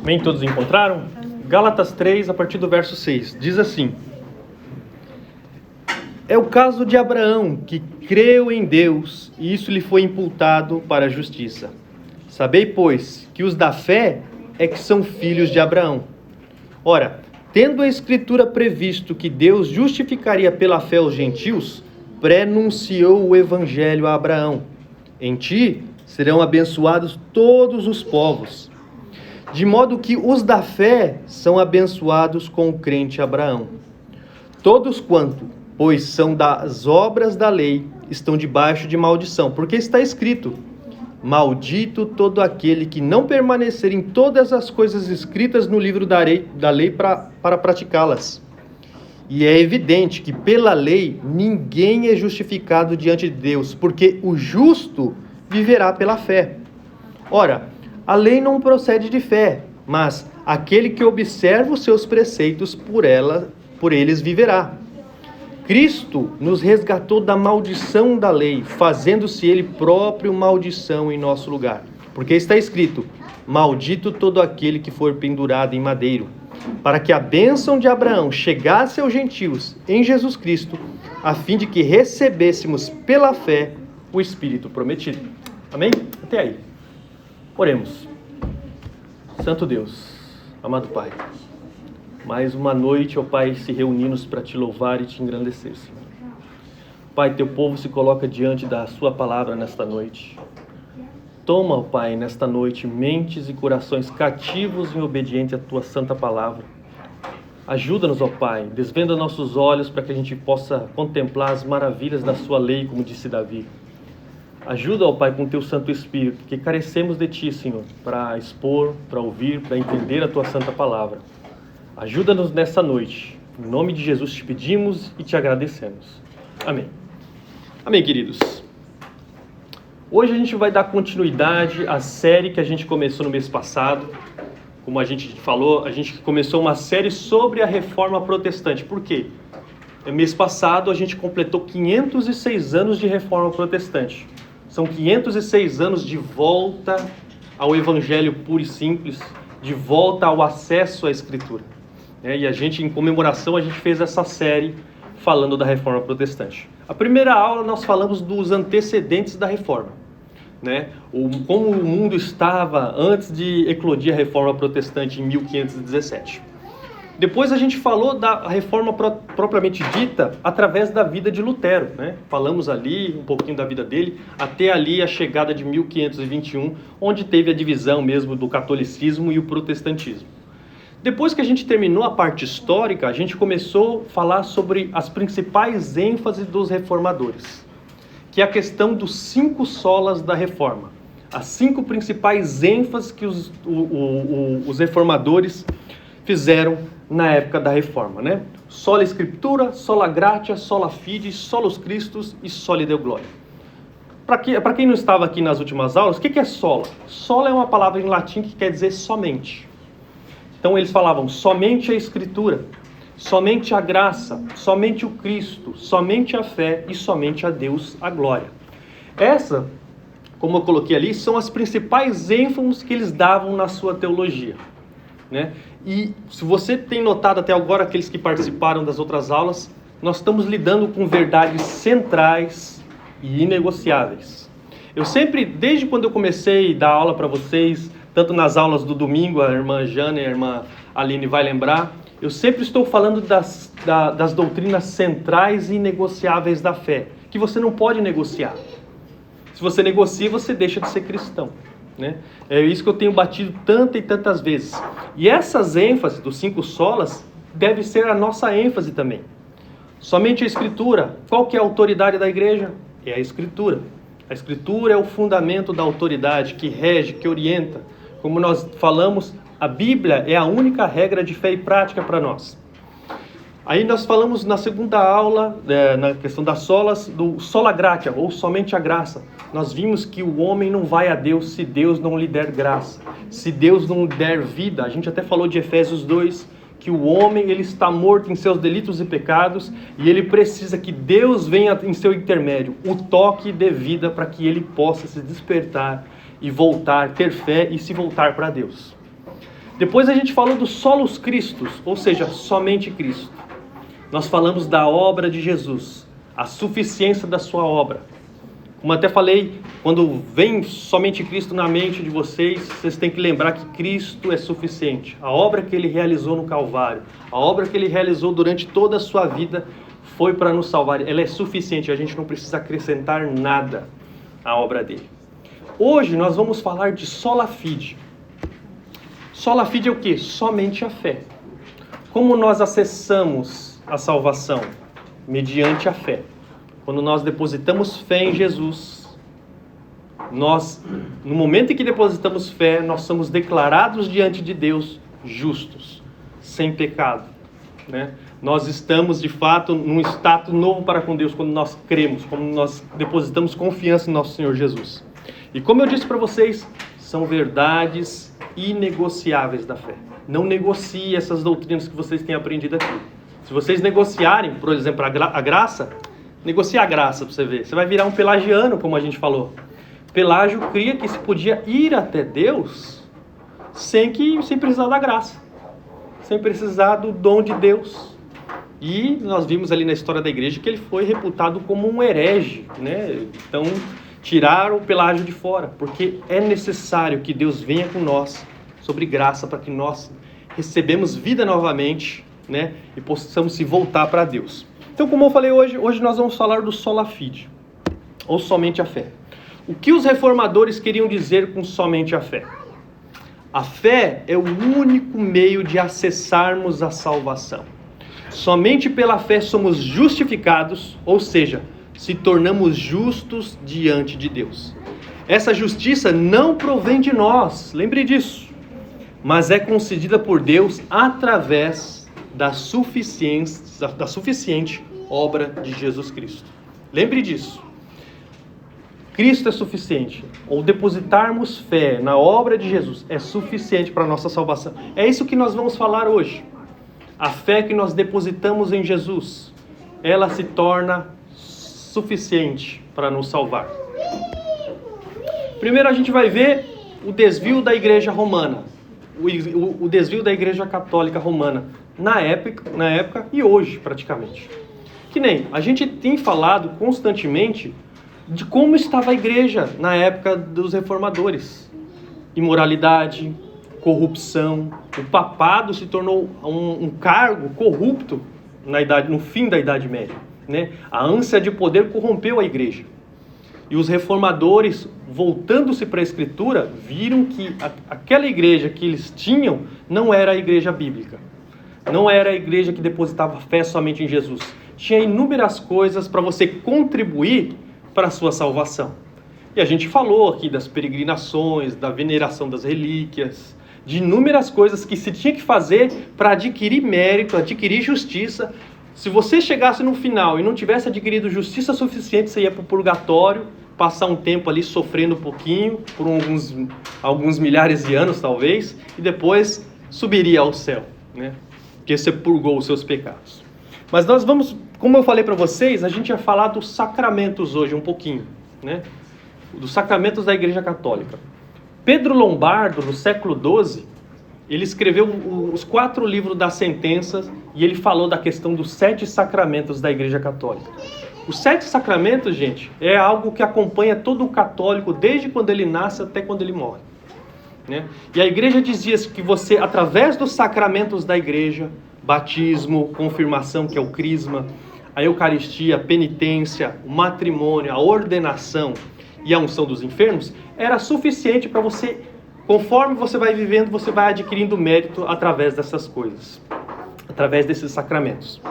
Amém? Todos encontraram? Gálatas 3, a partir do verso 6, diz assim: É o caso de Abraão, que creu em Deus, e isso lhe foi imputado para a justiça. Sabei, pois, que os da fé é que são filhos de Abraão. Ora, tendo a Escritura previsto que Deus justificaria pela fé os gentios, prenunciou o Evangelho a Abraão: em ti serão abençoados todos os povos. De modo que os da fé são abençoados com o crente Abraão. Todos quanto, pois são das obras da lei, estão debaixo de maldição, porque está escrito: maldito todo aquele que não permanecer em todas as coisas escritas no livro da lei para praticá-las. E é evidente que pela lei ninguém é justificado diante de Deus, porque o justo viverá pela fé. Ora, a lei não procede de fé, mas aquele que observa os seus preceitos por eles viverá. Cristo nos resgatou da maldição da lei, fazendo-se ele próprio maldição em nosso lugar. Porque está escrito: maldito todo aquele que for pendurado em madeiro, para que a bênção de Abraão chegasse aos gentios em Jesus Cristo, a fim de que recebêssemos pela fé o Espírito prometido. Amém? Até aí. Oremos. Santo Deus, amado Pai, mais uma noite, ó Pai, se reunimos para te louvar e te engrandecer, Senhor. Pai, teu povo se coloca diante da sua palavra nesta noite. Toma, ó Pai, nesta noite, mentes e corações cativos e obedientes à tua santa palavra. Ajuda-nos, ó Pai, desvenda nossos olhos para que a gente possa contemplar as maravilhas da sua lei, como disse Davi. Ajuda, ó Pai, com o teu Santo Espírito, que carecemos de ti, Senhor, para expor, para ouvir, para entender a tua santa palavra. Ajuda-nos nessa noite. Em nome de Jesus te pedimos e te agradecemos. Amém. Amém, queridos. Hoje a gente vai dar continuidade à série que a gente começou no mês passado. Como a gente falou, a gente começou uma série sobre a Reforma Protestante. Por quê? No mês passado a gente completou 506 anos de Reforma Protestante. São 506 anos de volta ao Evangelho puro e simples, de volta ao acesso à Escritura. E a gente, em comemoração, a gente fez essa série falando da Reforma Protestante. A primeira aula nós falamos dos antecedentes da Reforma, como o mundo estava antes de eclodir a Reforma Protestante em 1517. Depois a gente falou da Reforma propriamente dita através da vida de Lutero, Falamos ali um pouquinho da vida dele, até ali a chegada de 1521, onde teve a divisão mesmo do catolicismo e o protestantismo. Depois que a gente terminou a parte histórica, a gente começou a falar sobre as principais ênfases dos reformadores, que é a questão dos 5 solas da Reforma. As 5 principais ênfases que os reformadores fizeram na época da Reforma, Sola Scriptura, Sola Gratia, Sola Fide, Solus Christus e Soli Deo Gloria. Para quem não estava aqui nas últimas aulas, o que é sola? Sola é uma palavra em latim que quer dizer somente. Então eles falavam somente a Escritura, somente a graça, somente o Cristo, somente a fé e somente a Deus a glória. Essa, como eu coloquei ali, são as principais ênfases que eles davam na sua teologia. E se você tem notado até agora, aqueles que participaram das outras aulas, nós estamos lidando com verdades centrais e inegociáveis. Eu sempre, desde quando eu comecei a dar aula para vocês, tanto nas aulas do domingo, a irmã Jana e a irmã Aline vai lembrar, eu sempre estou falando das doutrinas centrais e inegociáveis da fé, que você não pode negociar. Se você negocia, você deixa de ser cristão. É isso que eu tenho batido tantas e tantas vezes. E essas ênfases dos 5 solas deve ser a nossa ênfase também. Somente a Escritura. Qual que é a autoridade da igreja? É a Escritura. A Escritura é o fundamento da autoridade que rege, que orienta. Como nós falamos, a Bíblia é a única regra de fé e prática para nós. Aí nós falamos na segunda aula, na questão das solas, do sola gratia, ou somente a graça. Nós vimos que o homem não vai a Deus se Deus não lhe der graça, se Deus não lhe der vida. A gente até falou de Efésios 2, que o homem ele está morto em seus delitos e pecados, e ele precisa que Deus venha em seu intermédio, o toque de vida para que ele possa se despertar e voltar, ter fé e se voltar para Deus. Depois a gente falou do solos Christus, ou seja, somente Cristo. Nós falamos da obra de Jesus, a suficiência da sua obra. Como até falei, quando vem somente Cristo na mente de vocês, vocês têm que lembrar que Cristo é suficiente. A obra que Ele realizou no Calvário, a obra que Ele realizou durante toda a sua vida, foi para nos salvar. Ela é suficiente, a gente não precisa acrescentar nada à obra dele. Hoje nós vamos falar de sola fide. Sola fide é o quê? Somente a fé. Como nós acessamos a salvação? Mediante a fé. Quando nós depositamos fé em Jesus, no momento em que depositamos fé, nós somos declarados diante de Deus justos, sem pecado, né? Nós estamos, de fato, num status novo para com Deus quando nós cremos, quando nós depositamos confiança em nosso Senhor Jesus. E como eu disse para vocês, são verdades inegociáveis da fé. Não negocie essas doutrinas que vocês têm aprendido aqui. Se vocês negociarem, por exemplo, a graça, negocie a graça para você ver. Você vai virar um pelagiano, como a gente falou. Pelágio cria que se podia ir até Deus sem precisar da graça, sem precisar do dom de Deus. E nós vimos ali na história da igreja que ele foi reputado como um herege, né? Então, tiraram o Pelágio de fora, porque é necessário que Deus venha com nós sobre graça para que nós recebemos vida novamente, né? E possamos se voltar para Deus. Então, como eu falei hoje nós vamos falar do sola fide, ou somente a fé. O que os reformadores queriam dizer com somente a fé? A fé é o único meio de acessarmos a salvação. Somente pela fé somos justificados, ou seja, se tornamos justos diante de Deus. Essa justiça não provém de nós, lembre disso, mas é concedida por Deus através da suficiente obra de Jesus Cristo. Lembre disso. Cristo é suficiente. Ou depositarmos fé na obra de Jesus é suficiente para a nossa salvação. É isso que nós vamos falar hoje. A fé que nós depositamos em Jesus, ela se torna suficiente para nos salvar. Primeiro a gente vai ver o desvio da igreja romana. O desvio da igreja católica romana. Na época e hoje praticamente. Que nem, a gente tem falado constantemente de como estava a igreja na época dos reformadores. Imoralidade, corrupção. O papado se tornou um cargo corrupto no fim da Idade Média, né? A ânsia de poder corrompeu a igreja. E os reformadores, voltando-se para a Escritura, viram que aquela igreja que eles tinham não era a igreja bíblica. Não era a igreja que depositava fé somente em Jesus. Tinha inúmeras coisas para você contribuir para a sua salvação. E a gente falou aqui das peregrinações, da veneração das relíquias, de inúmeras coisas que se tinha que fazer para adquirir mérito, adquirir justiça. Se você chegasse no final e não tivesse adquirido justiça suficiente, você ia para o purgatório, passar um tempo ali sofrendo um pouquinho, por alguns milhares de anos talvez, e depois subiria ao céu, né? Porque você purgou os seus pecados. Mas nós vamos, como eu falei para vocês, a gente vai falar dos sacramentos hoje um pouquinho, né? Dos sacramentos da Igreja Católica. Pedro Lombardo, no século XII, ele escreveu os 4 livros das sentenças e ele falou da questão dos 7 sacramentos da Igreja Católica. Os 7 sacramentos, gente, é algo que acompanha todo o católico desde quando ele nasce até quando ele morre, né? E a Igreja dizia que você, através dos sacramentos da Igreja, batismo, confirmação, que é o crisma, a Eucaristia, a penitência, o matrimônio, a ordenação e a unção dos enfermos, era suficiente para você, conforme você vai vivendo, você vai adquirindo mérito através dessas coisas, através desses sacramentos.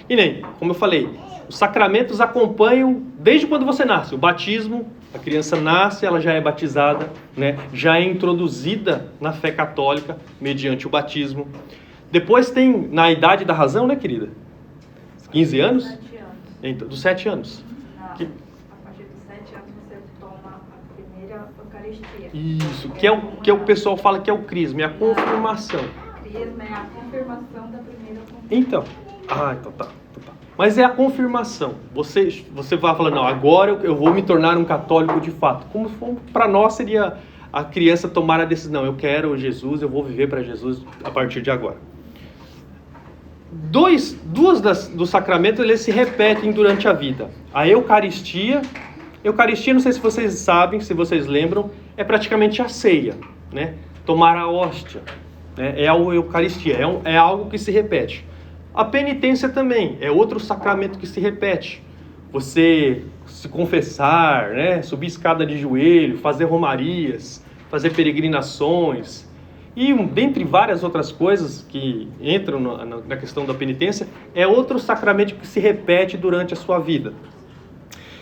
E nem, como eu falei, os sacramentos acompanham desde quando você nasce. O batismo, a criança nasce, ela já é batizada, né? Já é introduzida na fé católica mediante o batismo. Depois tem, na idade da razão, né, querida? 15 anos? 7 anos. Então, dos 7 anos. Não, a partir dos 7 anos você toma a primeira Eucaristia. Isso, que o pessoal fala que é o crisma, é a confirmação. O crisma é a confirmação da primeira confirmação. Então, então tá. Mas é a confirmação. Você vai falando, não, agora eu vou me tornar um católico de fato. Como para nós seria a criança tomar a decisão, eu quero Jesus, eu vou viver para Jesus a partir de agora. Duas dos sacramentos, eles se repetem durante a vida. A Eucaristia, não sei se vocês sabem, se vocês lembram, é praticamente a ceia, né? Tomar a hóstia, né? É a Eucaristia, é algo que se repete. A penitência também, é outro sacramento que se repete. Você se confessar, né? Subir escada de joelho, fazer romarias, fazer peregrinações, e dentre várias outras coisas que entram na questão da penitência, é outro sacramento que se repete durante a sua vida.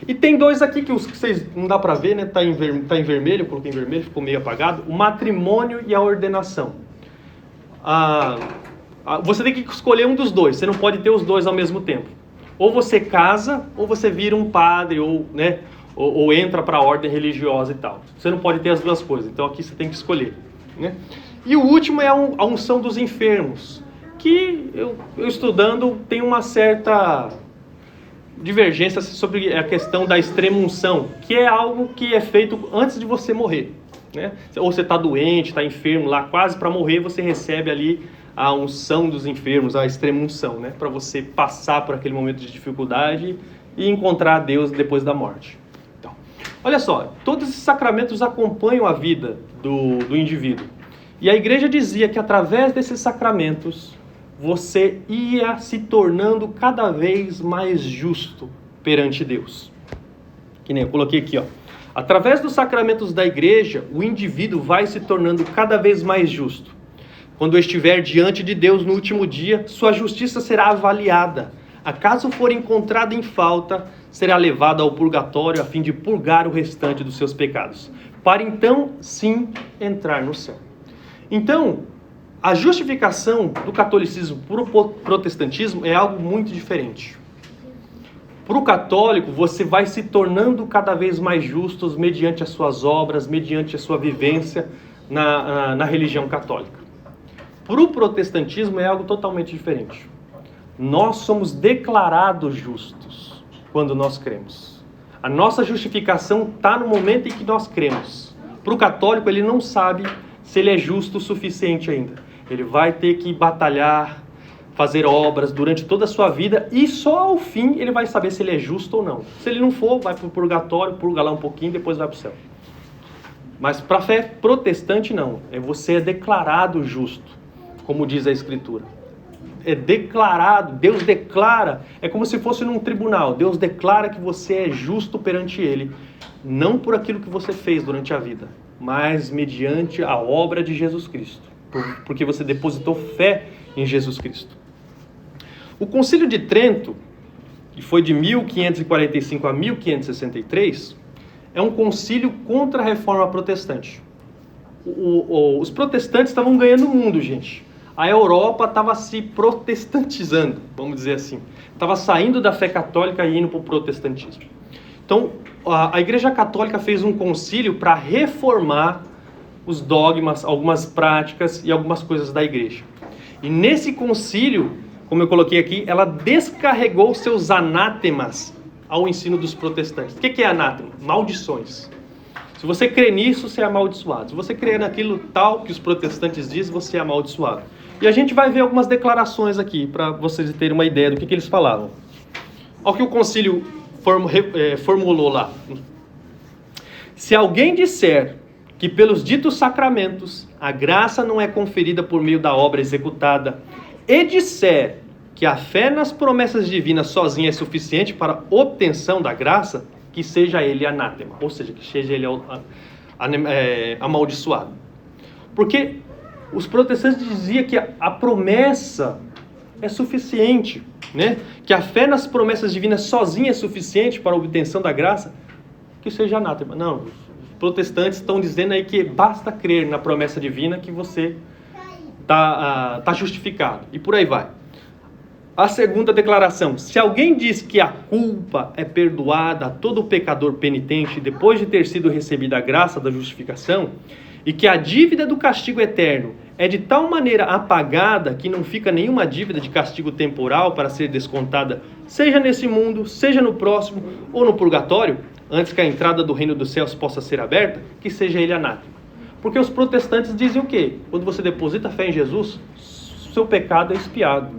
E tem dois aqui que vocês não dá para ver, né? Tá em vermelho, eu coloquei em vermelho, ficou meio apagado. O matrimônio e a ordenação. Você tem que escolher um dos dois, você não pode ter os dois ao mesmo tempo. Ou você casa, ou você vira um padre, ou entra para a ordem religiosa e tal. Você não pode ter as duas coisas, então aqui você tem que escolher, né? E o último é a unção dos enfermos, que eu estudando tem uma certa divergência sobre a questão da extrema unção, que é algo que é feito antes de você morrer, né? Ou você está doente, está enfermo lá, quase para morrer, você recebe ali a unção dos enfermos, a extrema unção, né? Para você passar por aquele momento de dificuldade e encontrar Deus depois da morte. Então, olha só, todos esses sacramentos acompanham a vida do indivíduo. E a igreja dizia que através desses sacramentos você ia se tornando cada vez mais justo perante Deus. Que nem eu coloquei aqui, ó. Através dos sacramentos da igreja, o indivíduo vai se tornando cada vez mais justo. Quando estiver diante de Deus no último dia, sua justiça será avaliada. Acaso for encontrado em falta, será levado ao purgatório a fim de purgar o restante dos seus pecados, para então, sim, entrar no céu. Então, a justificação do catolicismo para o protestantismo é algo muito diferente. Para o católico, você vai se tornando cada vez mais justo mediante as suas obras, mediante a sua vivência na religião católica. Para o protestantismo é algo totalmente diferente. Nós somos declarados justos quando nós cremos. A nossa justificação está no momento em que nós cremos. Para o católico, ele não sabe se ele é justo o suficiente ainda. Ele vai ter que batalhar, fazer obras durante toda a sua vida e só ao fim ele vai saber se ele é justo ou não. Se ele não for, vai para o purgatório, purga lá um pouquinho, depois vai para o céu. Mas para a fé protestante não. Você é declarado justo, como diz a Escritura. É declarado, Deus declara, é como se fosse num tribunal. Deus declara que você é justo perante Ele, não por aquilo que você fez durante a vida, mas mediante a obra de Jesus Cristo, porque você depositou fé em Jesus Cristo. O Concílio de Trento, que foi de 1545 a 1563, é um concílio contra a reforma protestante. Os protestantes estavam ganhando o mundo, gente. A Europa estava se protestantizando, vamos dizer assim. Estava saindo da fé católica e indo para o protestantismo. Então, a Igreja Católica fez um concílio para reformar os dogmas, algumas práticas e algumas coisas da igreja. E nesse concílio, como eu coloquei aqui, ela descarregou seus anátemas ao ensino dos protestantes. O que é anátema? Maldições. Se você crê nisso, você é amaldiçoado. Se você crê naquilo tal que os protestantes dizem, você é amaldiçoado. E a gente vai ver algumas declarações aqui, para vocês terem uma ideia do que eles falavam. Olha o que o concílio formulou lá. Se alguém disser que pelos ditos sacramentos a graça não é conferida por meio da obra executada, e disser que a fé nas promessas divinas sozinha é suficiente para a obtenção da graça, que seja ele anátema, ou seja, que seja ele amaldiçoado. Porque os protestantes diziam que a promessa é suficiente, né? Que a fé nas promessas divinas sozinha é suficiente para a obtenção da graça, que seja anátema. Não, os protestantes estão dizendo aí que basta crer na promessa divina que você está justificado. E por aí vai. A segunda declaração: se alguém diz que a culpa é perdoada a todo pecador penitente depois de ter sido recebida a graça da justificação, e que a dívida do castigo eterno é de tal maneira apagada que não fica nenhuma dívida de castigo temporal para ser descontada, seja nesse mundo, seja no próximo ou no purgatório, antes que a entrada do reino dos céus possa ser aberta, que seja ele anátema. Porque os protestantes dizem o quê? Quando você deposita fé em Jesus, seu pecado é expiado.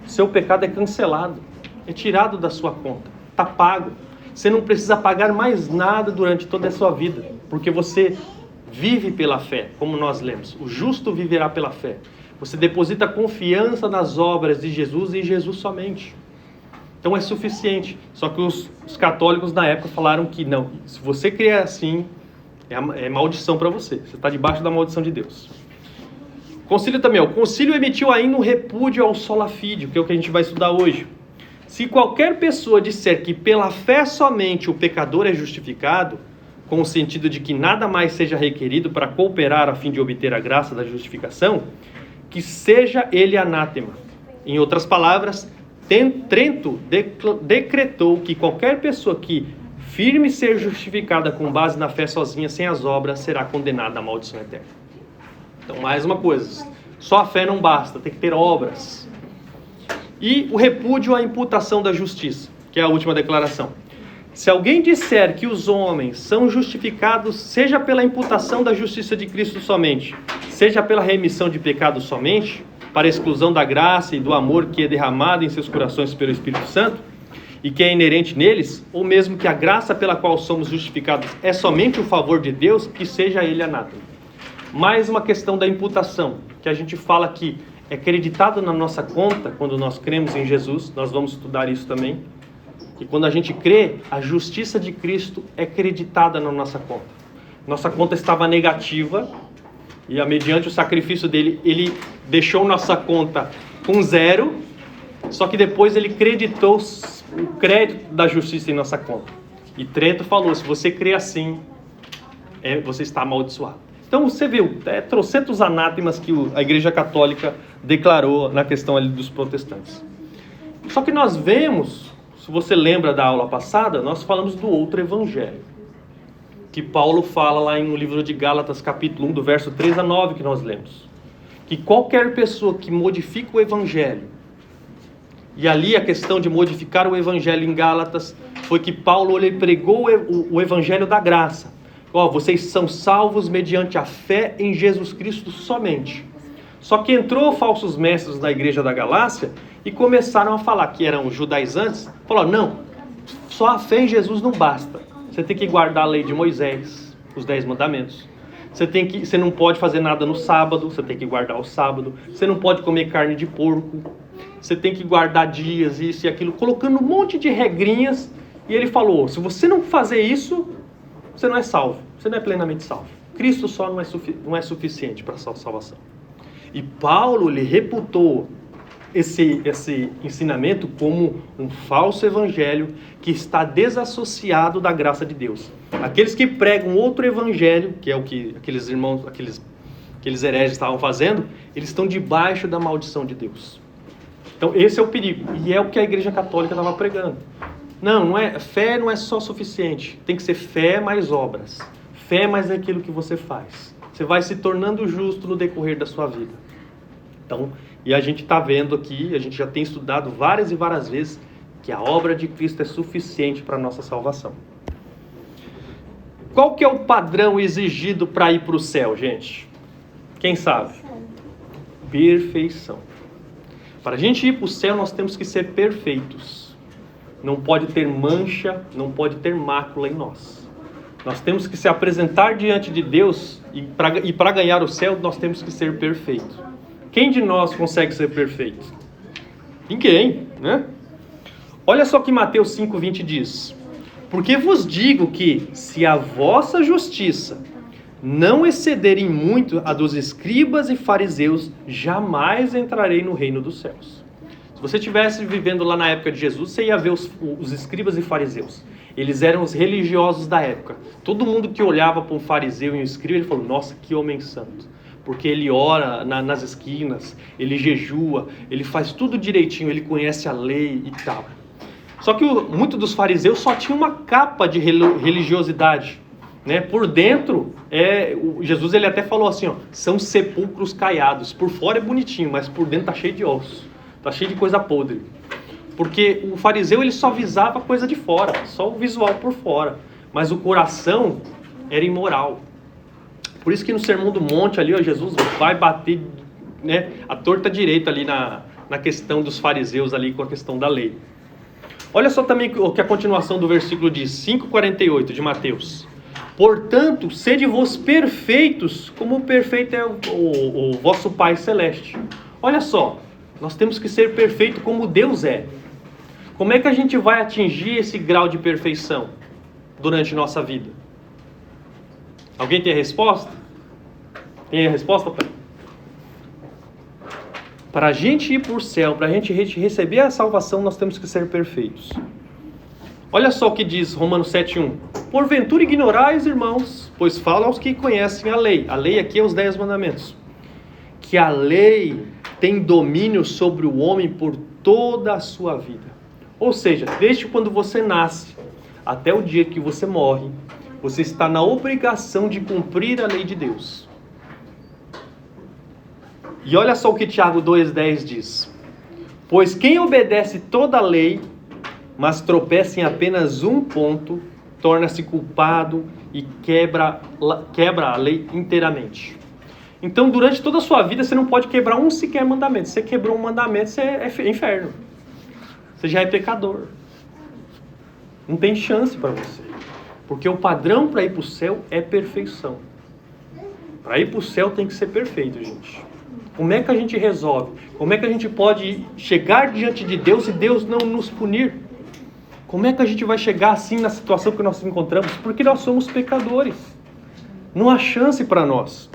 Seu pecado é cancelado. É tirado da sua conta. Está pago. Você não precisa pagar mais nada durante toda a sua vida. Porque você vive pela fé, como nós lemos. O justo viverá pela fé. Você deposita confiança nas obras de Jesus e em Jesus somente. Então é suficiente. Só que os católicos na época falaram que não. Se você crer assim, é maldição para você. Você está debaixo da maldição de Deus. Concílio também. O concílio emitiu ainda um repúdio ao sola fide, que é o que a gente vai estudar hoje. Se qualquer pessoa disser que pela fé somente o pecador é justificado, com o sentido de que nada mais seja requerido para cooperar a fim de obter a graça da justificação, que seja ele anátema. Em outras palavras, Trento decretou que qualquer pessoa que firme ser justificada com base na fé sozinha, sem as obras, será condenada à maldição eterna. Então, mais uma coisa, só a fé não basta, tem que ter obras. E o repúdio à imputação da justiça, que é a última declaração. Se alguém disser que os homens são justificados, seja pela imputação da justiça de Cristo somente, seja pela remissão de pecados somente, para a exclusão da graça e do amor que é derramado em seus corações pelo Espírito Santo, e que é inerente neles, ou mesmo que a graça pela qual somos justificados é somente o favor de Deus, que seja ele anátema. Mais uma questão da imputação, que a gente fala que é creditado na nossa conta, quando nós cremos em Jesus, nós vamos estudar isso também, e quando a gente crê, a justiça de Cristo é creditada na nossa conta. Nossa conta estava negativa, e mediante o sacrifício dele, ele deixou nossa conta com 0, só que depois ele creditou o crédito da justiça em nossa conta. E Trento falou, se você crê assim, você está amaldiçoado. Então você viu, trocentos anátemas que a Igreja Católica declarou na questão ali dos protestantes. Só que nós vemos, se você lembra da aula passada, nós falamos do outro evangelho, que Paulo fala lá no livro de Gálatas, capítulo 1, do verso 3 a 9, que nós lemos. Que qualquer pessoa que modifica o evangelho, e ali a questão de modificar o evangelho em Gálatas, foi que Paulo ele pregou o evangelho da graça. Vocês são salvos mediante a fé em Jesus Cristo somente. Só que entrou falsos mestres na igreja da Galácia e começaram a falar, que eram os judaizantes, falaram, não, só a fé em Jesus não basta. Você tem que guardar a lei de Moisés, os 10 mandamentos. Você não pode fazer nada no sábado, você tem que guardar o sábado. Você não pode comer carne de porco. Você tem que guardar dias, isso e aquilo, colocando um monte de regrinhas. E ele falou, se você não fazer isso, você não é salvo. Você não é plenamente salvo. Cristo só não é suficiente para a sua salvação. E Paulo lhe reputou esse ensinamento como um falso evangelho que está desassociado da graça de Deus. Aqueles que pregam outro evangelho, que é o que aqueles irmãos, aqueles hereges estavam fazendo, eles estão debaixo da maldição de Deus. Então esse é o perigo, e é o que a Igreja Católica estava pregando. Fé não é só suficiente, tem que ser fé mais obras. Fé mais aquilo que você faz. Você vai se tornando justo no decorrer da sua vida. Então, e a gente está vendo aqui, a gente já tem estudado várias e várias vezes, que a obra de Cristo é suficiente para a nossa salvação. Qual que é o padrão exigido para ir para o céu, gente? Quem sabe? Perfeição. Para a gente ir para o céu, nós temos que ser perfeitos. Não pode ter mancha, não pode ter mácula em nós. Nós temos que se apresentar diante de Deus e para ganhar o céu, nós temos que ser perfeitos. Quem de nós consegue ser perfeito? Ninguém, né? Olha só que Mateus 5,20 diz. Porque vos digo que, se a vossa justiça não exceder em muito a dos escribas e fariseus, jamais entrarei no reino dos céus. Se você estivesse vivendo lá na época de Jesus, você ia ver os escribas e fariseus. Eles eram os religiosos da época. Todo mundo que olhava para um fariseu e um escriba, ele falou, nossa, que homem santo. Porque ele ora nas esquinas, ele jejua, ele faz tudo direitinho, ele conhece a lei e tal. Só que muitos dos fariseus só tinham uma capa de religiosidade, né? Por dentro, Jesus ele até falou assim, são sepulcros caiados. Por fora é bonitinho, mas por dentro está cheio de ossos, está cheio de coisa podre. Porque o fariseu ele só visava a coisa de fora, só o visual por fora. Mas o coração era imoral. Por isso que no Sermão do Monte ali, ó, Jesus vai bater, né, a torta direita ali na questão dos fariseus ali com a questão da lei. Olha só também o que a continuação do versículo diz, 5,48 de Mateus. Portanto, sede-vos perfeitos, como perfeito é o vosso Pai Celeste. Olha só, nós temos que ser perfeito como Deus é. Como é que a gente vai atingir esse grau de perfeição durante nossa vida? Alguém tem a resposta? Tem a resposta? Para a gente ir para o céu, para a gente receber a salvação, nós temos que ser perfeitos. Olha só o que diz Romanos 7,1. Porventura ignorais, irmãos, pois fala aos que conhecem a lei. A lei aqui é os 10 mandamentos. Que a lei tem domínio sobre o homem por toda a sua vida. Ou seja, desde quando você nasce até o dia que você morre, você está na obrigação de cumprir a lei de Deus. E olha só o que Tiago 2,10 diz. Pois quem obedece toda a lei, mas tropeça em apenas um ponto, torna-se culpado e quebra a lei inteiramente. Então, durante toda a sua vida, você não pode quebrar um sequer mandamento. Se você quebrou um mandamento, você é inferno. Você já é pecador. Não tem chance para você. Porque o padrão para ir para o céu é perfeição. Para ir para o céu tem que ser perfeito, gente. Como é que a gente resolve? Como é que a gente pode chegar diante de Deus e Deus não nos punir? Como é que a gente vai chegar assim na situação que nós nos encontramos? Porque nós somos pecadores. Não há chance para nós.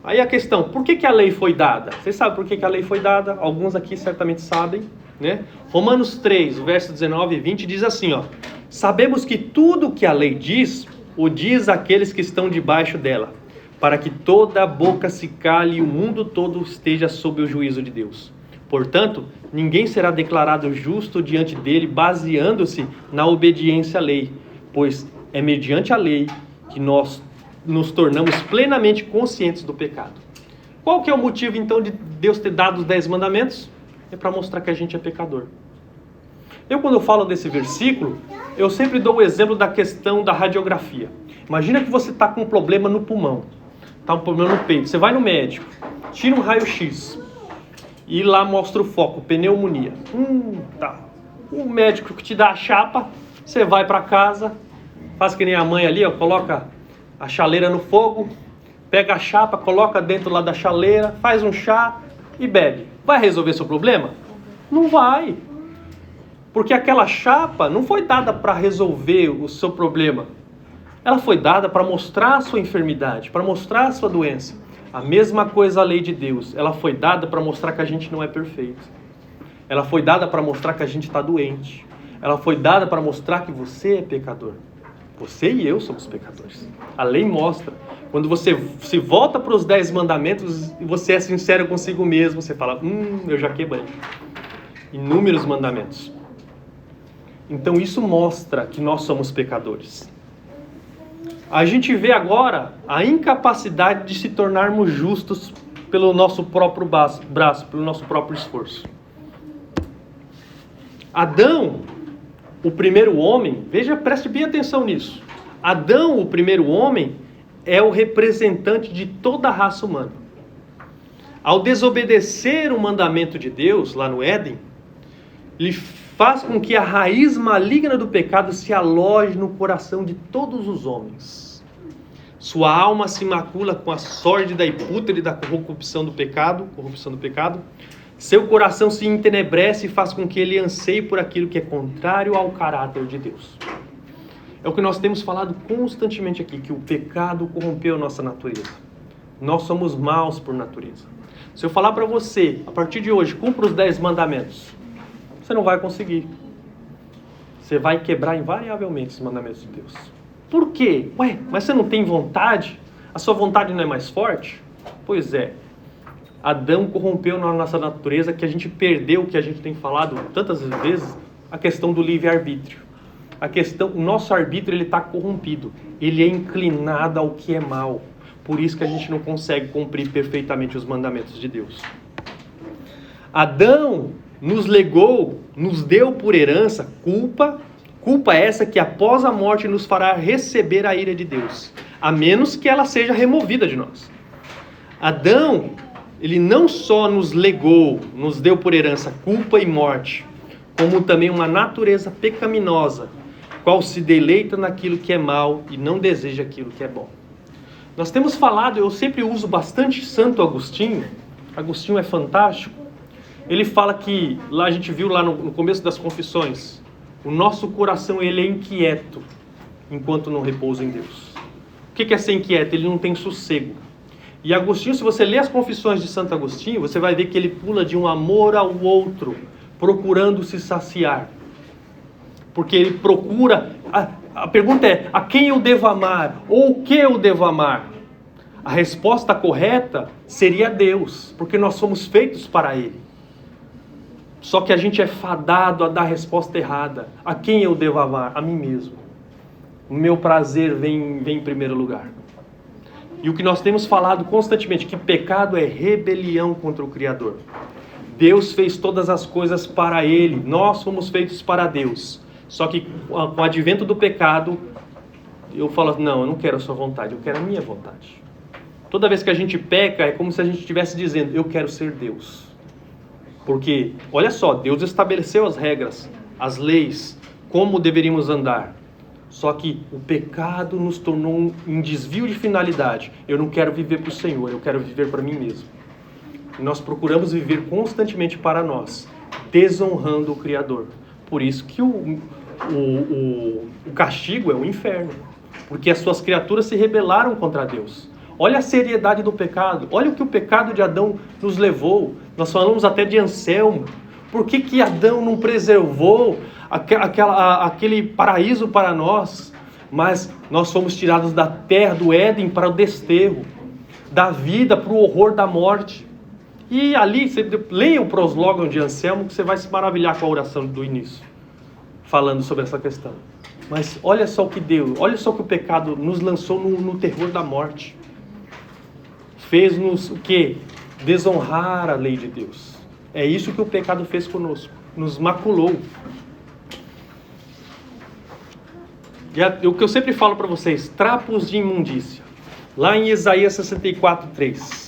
Aí a questão, por que a lei foi dada? Vocês sabem por que a lei foi dada? Alguns aqui certamente sabem, né? Romanos 3, verso 19 e 20 diz assim, ó. Sabemos que tudo que a lei diz, o diz àqueles que estão debaixo dela, para que toda a boca se cale e o mundo todo esteja sob o juízo de Deus. Portanto, ninguém será declarado justo diante dele baseando-se na obediência à lei, pois é mediante a lei que nós nos tornamos plenamente conscientes do pecado. Qual que é o motivo então de Deus ter dado os 10 mandamentos? É para mostrar que a gente é pecador. Quando eu falo desse versículo, eu sempre dou o exemplo da questão da radiografia. Imagina que você está com um problema no pulmão, está um problema no peito, você vai no médico, tira um raio-x e lá mostra o foco, pneumonia. Tá. O médico que te dá a chapa, você vai para casa, faz que nem a mãe ali, ó, coloca a chaleira no fogo, pega a chapa, coloca dentro lá da chaleira, faz um chá e bebe. Vai resolver seu problema? Não vai. Porque aquela chapa não foi dada para resolver o seu problema. Ela foi dada para mostrar a sua enfermidade, para mostrar a sua doença. A mesma coisa a lei de Deus. Ela foi dada para mostrar que a gente não é perfeito. Ela foi dada para mostrar que a gente está doente. Ela foi dada para mostrar que você é pecador. Você e eu somos pecadores. A lei mostra. Quando você se volta para os 10 mandamentos e você é sincero consigo mesmo, você fala, eu já quebrei inúmeros mandamentos. Então isso mostra que nós somos pecadores. A gente vê agora a incapacidade de se tornarmos justos pelo nosso próprio braço, pelo nosso próprio esforço. Adão, o primeiro homem, preste bem atenção nisso. Adão, o primeiro homem, é o representante de toda a raça humana. Ao desobedecer o mandamento de Deus, lá no Éden, ele faz com que a raiz maligna do pecado se aloje no coração de todos os homens. Sua alma se macula com a sórdida e pútrida da corrupção do pecado. Seu coração se entenebrece e faz com que ele anseie por aquilo que é contrário ao caráter de Deus. É o que nós temos falado constantemente aqui, que o pecado corrompeu a nossa natureza. Nós somos maus por natureza. Se eu falar para você, a partir de hoje, cumpra os 10 mandamentos, você não vai conseguir. Você vai quebrar invariavelmente os mandamentos de Deus. Por quê? Mas você não tem vontade? A sua vontade não é mais forte? Pois é. Adão corrompeu na nossa natureza, que a gente perdeu, o que a gente tem falado tantas vezes, a questão do livre-arbítrio. O nosso arbítrio, ele está corrompido. Ele é inclinado ao que é mal. Por isso que a gente não consegue cumprir perfeitamente os mandamentos de Deus. Adão nos legou, nos deu por herança culpa essa que após a morte nos fará receber a ira de Deus. a menos que ela seja removida de nós. Adão, ele não só nos legou, nos deu por herança culpa e morte, como também uma natureza pecaminosa, qual se deleita naquilo que é mal e não deseja aquilo que é bom. Nós temos falado, eu sempre uso bastante Santo Agostinho. Agostinho é fantástico. Ele fala que, lá a gente viu lá no começo das confissões, o nosso coração ele é inquieto enquanto não repousa em Deus. O que é ser inquieto? Ele não tem sossego. E Agostinho, se você ler as confissões de Santo Agostinho, você vai ver que ele pula de um amor ao outro, procurando se saciar. Porque ele procura... A pergunta é, a quem eu devo amar? Ou o que eu devo amar? A resposta correta seria Deus, porque nós somos feitos para Ele. Só que a gente é fadado a dar a resposta errada. A quem eu devo amar? A mim mesmo. O meu prazer vem em primeiro lugar. E o que nós temos falado constantemente, que pecado é rebelião contra o Criador. Deus fez todas as coisas para Ele, nós fomos feitos para Deus. Só que com o advento do pecado, eu falo, não, eu não quero a sua vontade, eu quero a minha vontade. Toda vez que a gente peca, é como se a gente estivesse dizendo, eu quero ser Deus. Porque, olha só, Deus estabeleceu as regras, as leis, como deveríamos andar. Só que o pecado nos tornou um desvio de finalidade. Eu não quero viver para o Senhor, eu quero viver para mim mesmo. E nós procuramos viver constantemente para nós, desonrando o Criador. Por isso que o castigo é o inferno. Porque as suas criaturas se rebelaram contra Deus. Olha a seriedade do pecado. Olha o que o pecado de Adão nos levou. Nós falamos até de Anselmo. Por que Adão não preservou aquele paraíso para nós? Mas nós fomos tirados da terra, do Éden, para o desterro. Da vida para o horror da morte. E ali, leia o proslógio de Anselmo, que você vai se maravilhar com a oração do início, falando sobre essa questão. Mas olha só o que deu, olha só que o pecado nos lançou no terror da morte. Fez-nos o quê? Desonrar a lei de Deus. É isso que o pecado fez conosco, nos maculou. E o que eu sempre falo para vocês, trapos de imundícia. Lá em Isaías 64:3.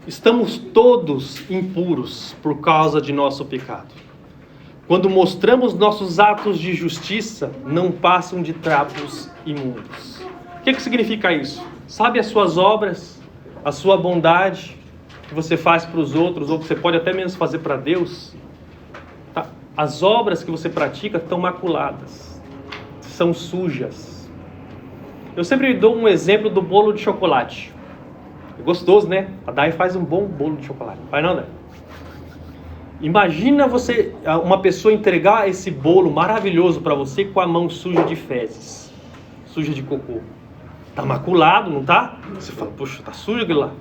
Estamos todos impuros por causa de nosso pecado. Quando mostramos nossos atos de justiça, não passam de trapos imundos. O que significa isso? Sabe as suas obras, a sua bondade que você faz para os outros, ou que você pode até mesmo fazer para Deus? Tá? As obras que você pratica estão maculadas, são sujas. Eu sempre dou um exemplo do bolo de chocolate. É gostoso, né? A Dai faz um bom bolo de chocolate. Faz não, Dai? Imagina uma pessoa entregar esse bolo maravilhoso para você com a mão suja de fezes, suja de cocô. Tá maculado, não tá? Você fala, puxa, tá sujo aquilo lá.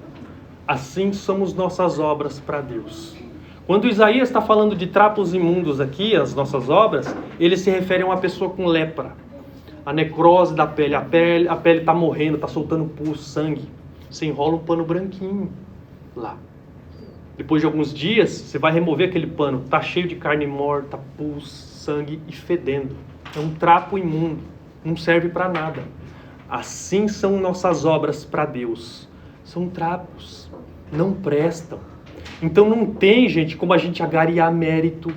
Assim somos nossas obras para Deus. Quando Isaías está falando de trapos imundos aqui, as nossas obras, ele se refere a uma pessoa com lepra. A necrose da pele, a pele está morrendo, está soltando pus, sangue. Você enrola um pano branquinho lá. Depois de alguns dias, você vai remover aquele pano. Está cheio de carne morta, pus, sangue e fedendo. É um trapo imundo. Não serve para nada. Assim são nossas obras para Deus. São trapos. Não prestam. Então não tem, gente, como a gente agariar mérito.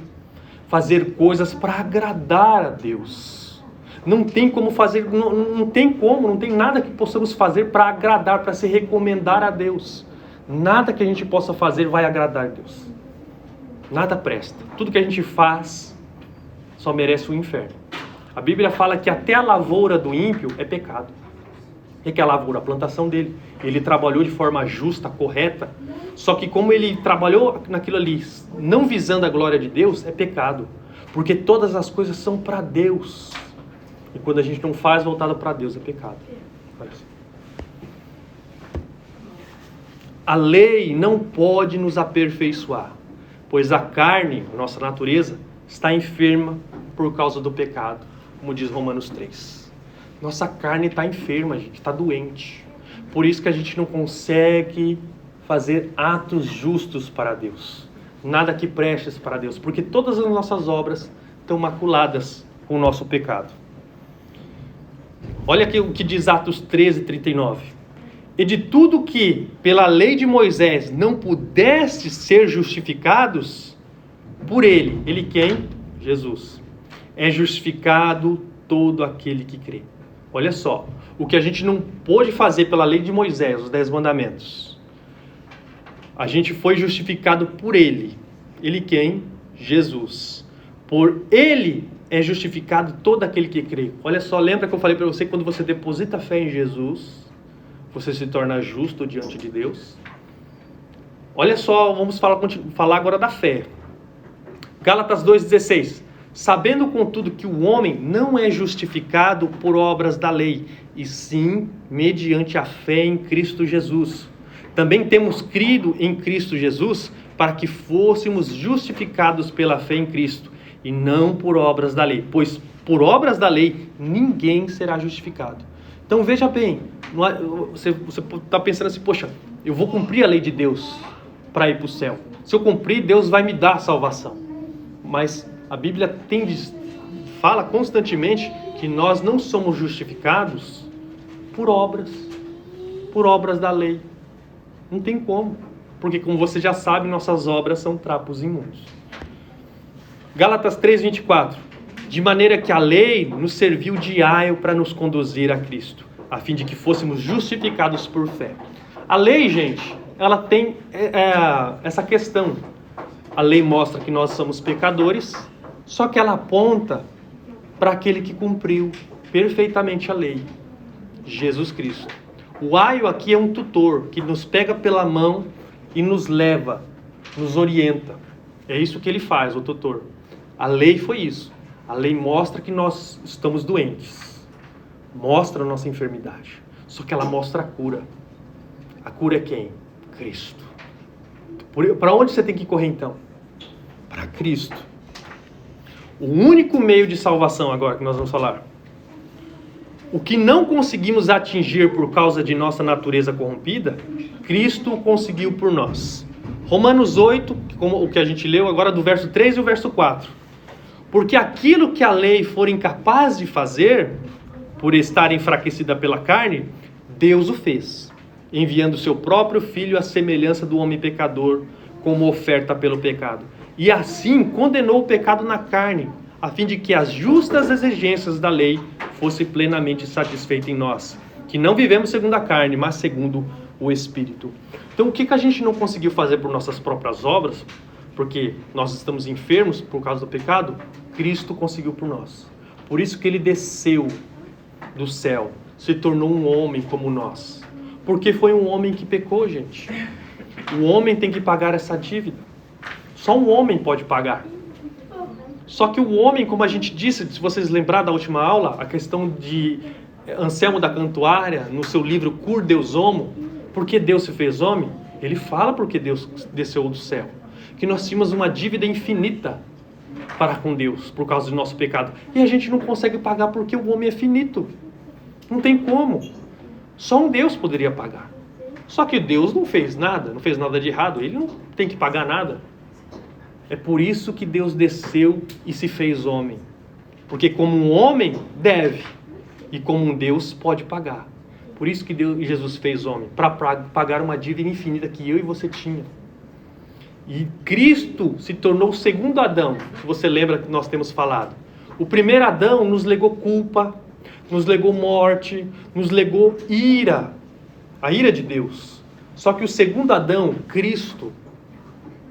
Fazer coisas para agradar a Deus. Não tem como fazer, não tem nada que possamos fazer para agradar, para se recomendar a Deus. Nada que a gente possa fazer vai agradar a Deus. Nada presta. Tudo que a gente faz só merece o inferno. A Bíblia fala que até a lavoura do ímpio é pecado. O que é a lavoura? A plantação dele. Ele trabalhou de forma justa, correta. Só que como ele trabalhou naquilo ali, não visando a glória de Deus, é pecado. Porque todas as coisas são para Deus. E quando a gente não faz voltado para Deus, é pecado. A lei não pode nos aperfeiçoar, pois a carne, nossa natureza, está enferma por causa do pecado, como diz Romanos 3. Nossa carne está enferma, gente, está doente. Por isso que a gente não consegue fazer atos justos para Deus. Nada que preste para Deus, porque todas as nossas obras estão maculadas com o nosso pecado. Olha aqui o que diz Atos 13:39. E de tudo que pela lei de Moisés não pudeste ser justificados, por ele quem? Jesus. É justificado todo aquele que crê. Olha só, o que a gente não pôde fazer pela lei de Moisés, os 10 mandamentos, a gente foi justificado por ele. Ele quem? Jesus. Por ele é justificado todo aquele que crê. Olha só, lembra que eu falei para você que quando você deposita fé em Jesus, você se torna justo diante de Deus? Olha só, vamos falar agora da fé. Gálatas 2,16. Sabendo, contudo, que o homem não é justificado por obras da lei, e sim mediante a fé em Cristo Jesus. Também temos crido em Cristo Jesus para que fôssemos justificados pela fé em Cristo, e não por obras da lei. Pois por obras da lei ninguém será justificado. Então veja bem, você está pensando assim, poxa, eu vou cumprir a lei de Deus para ir para o céu. Se eu cumprir, Deus vai me dar salvação. Mas a Bíblia fala constantemente que nós não somos justificados por obras da lei. Não tem como, porque como você já sabe, nossas obras são trapos imundos. Gálatas 3:24. De maneira que a lei nos serviu de aio para nos conduzir a Cristo, a fim de que fôssemos justificados por fé. A lei, gente, ela tem essa questão. A lei mostra que nós somos pecadores, só que ela aponta para aquele que cumpriu perfeitamente a lei, Jesus Cristo. O aio aqui é um tutor que nos pega pela mão e nos leva, nos orienta. É isso que ele faz, o tutor. A lei foi isso. A lei mostra que nós estamos doentes. Mostra a nossa enfermidade. Só que ela mostra a cura. A cura é quem? Cristo. Para onde você tem que correr então? Para Cristo. O único meio de salvação agora que nós vamos falar. O que não conseguimos atingir por causa de nossa natureza corrompida, Cristo conseguiu por nós. Romanos 8, como o que a gente leu agora do verso 3 e o verso 4. Porque aquilo que a lei for incapaz de fazer, por estar enfraquecida pela carne, Deus o fez, enviando seu próprio Filho à semelhança do homem pecador, como oferta pelo pecado. E assim condenou o pecado na carne, a fim de que as justas exigências da lei fossem plenamente satisfeitas em nós, que não vivemos segundo a carne, mas segundo o Espírito. Então o que a gente não conseguiu fazer por nossas próprias obras, porque nós estamos enfermos por causa do pecado, Cristo conseguiu por nós. Por isso que ele desceu do céu, se tornou um homem como nós. Porque foi um homem que pecou, gente. O homem tem que pagar essa dívida. Só um homem pode pagar. Só que o homem, como a gente disse, se vocês lembrarem da última aula, a questão de Anselmo da Cantuária, no seu livro Cur Deus Homo, por que Deus se fez homem? Ele fala porque Deus desceu do céu. Que nós tínhamos uma dívida infinita para com Deus, por causa do nosso pecado. E a gente não consegue pagar porque o homem é finito. Não tem como. Só um Deus poderia pagar. Só que Deus não fez nada de errado. Ele não tem que pagar nada. É por isso que Deus desceu e se fez homem. Porque como um homem deve, e como um Deus pode pagar. Por isso que Jesus fez homem, para pagar uma dívida infinita que eu e você tinha. E Cristo se tornou o segundo Adão, que você lembra que nós temos falado. O primeiro Adão nos legou culpa, nos legou morte, nos legou ira, a ira de Deus. Só que o segundo Adão, Cristo,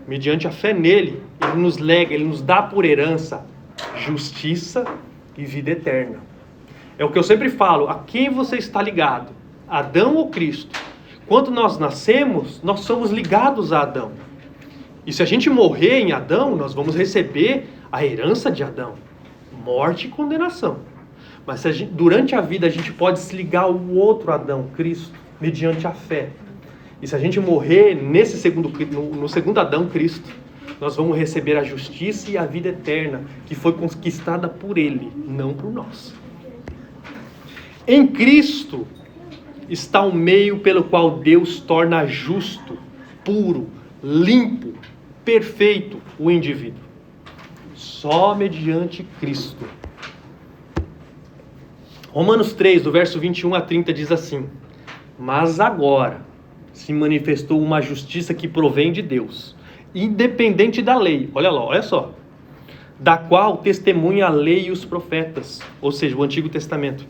mediante a fé nele, ele nos lega, ele nos dá por herança justiça e vida eterna. É o que eu sempre falo, a quem você está ligado? Adão ou Cristo? Quando nós nascemos, nós somos ligados a Adão. E se a gente morrer em Adão, nós vamos receber a herança de Adão. Morte e condenação. Mas durante a vida a gente pode se ligar ao outro Adão, Cristo, mediante a fé. E se a gente morrer no segundo Adão, Cristo, nós vamos receber a justiça e a vida eterna, que foi conquistada por Ele, não por nós. Em Cristo está o meio pelo qual Deus torna justo, puro, limpo, perfeito o indivíduo. Só mediante Cristo. Romanos 3, do verso 21 a 30 diz assim: mas agora se manifestou uma justiça que provém de Deus, independente da lei, olha lá, olha só, da qual testemunha a lei e os profetas, ou seja, o Antigo Testamento.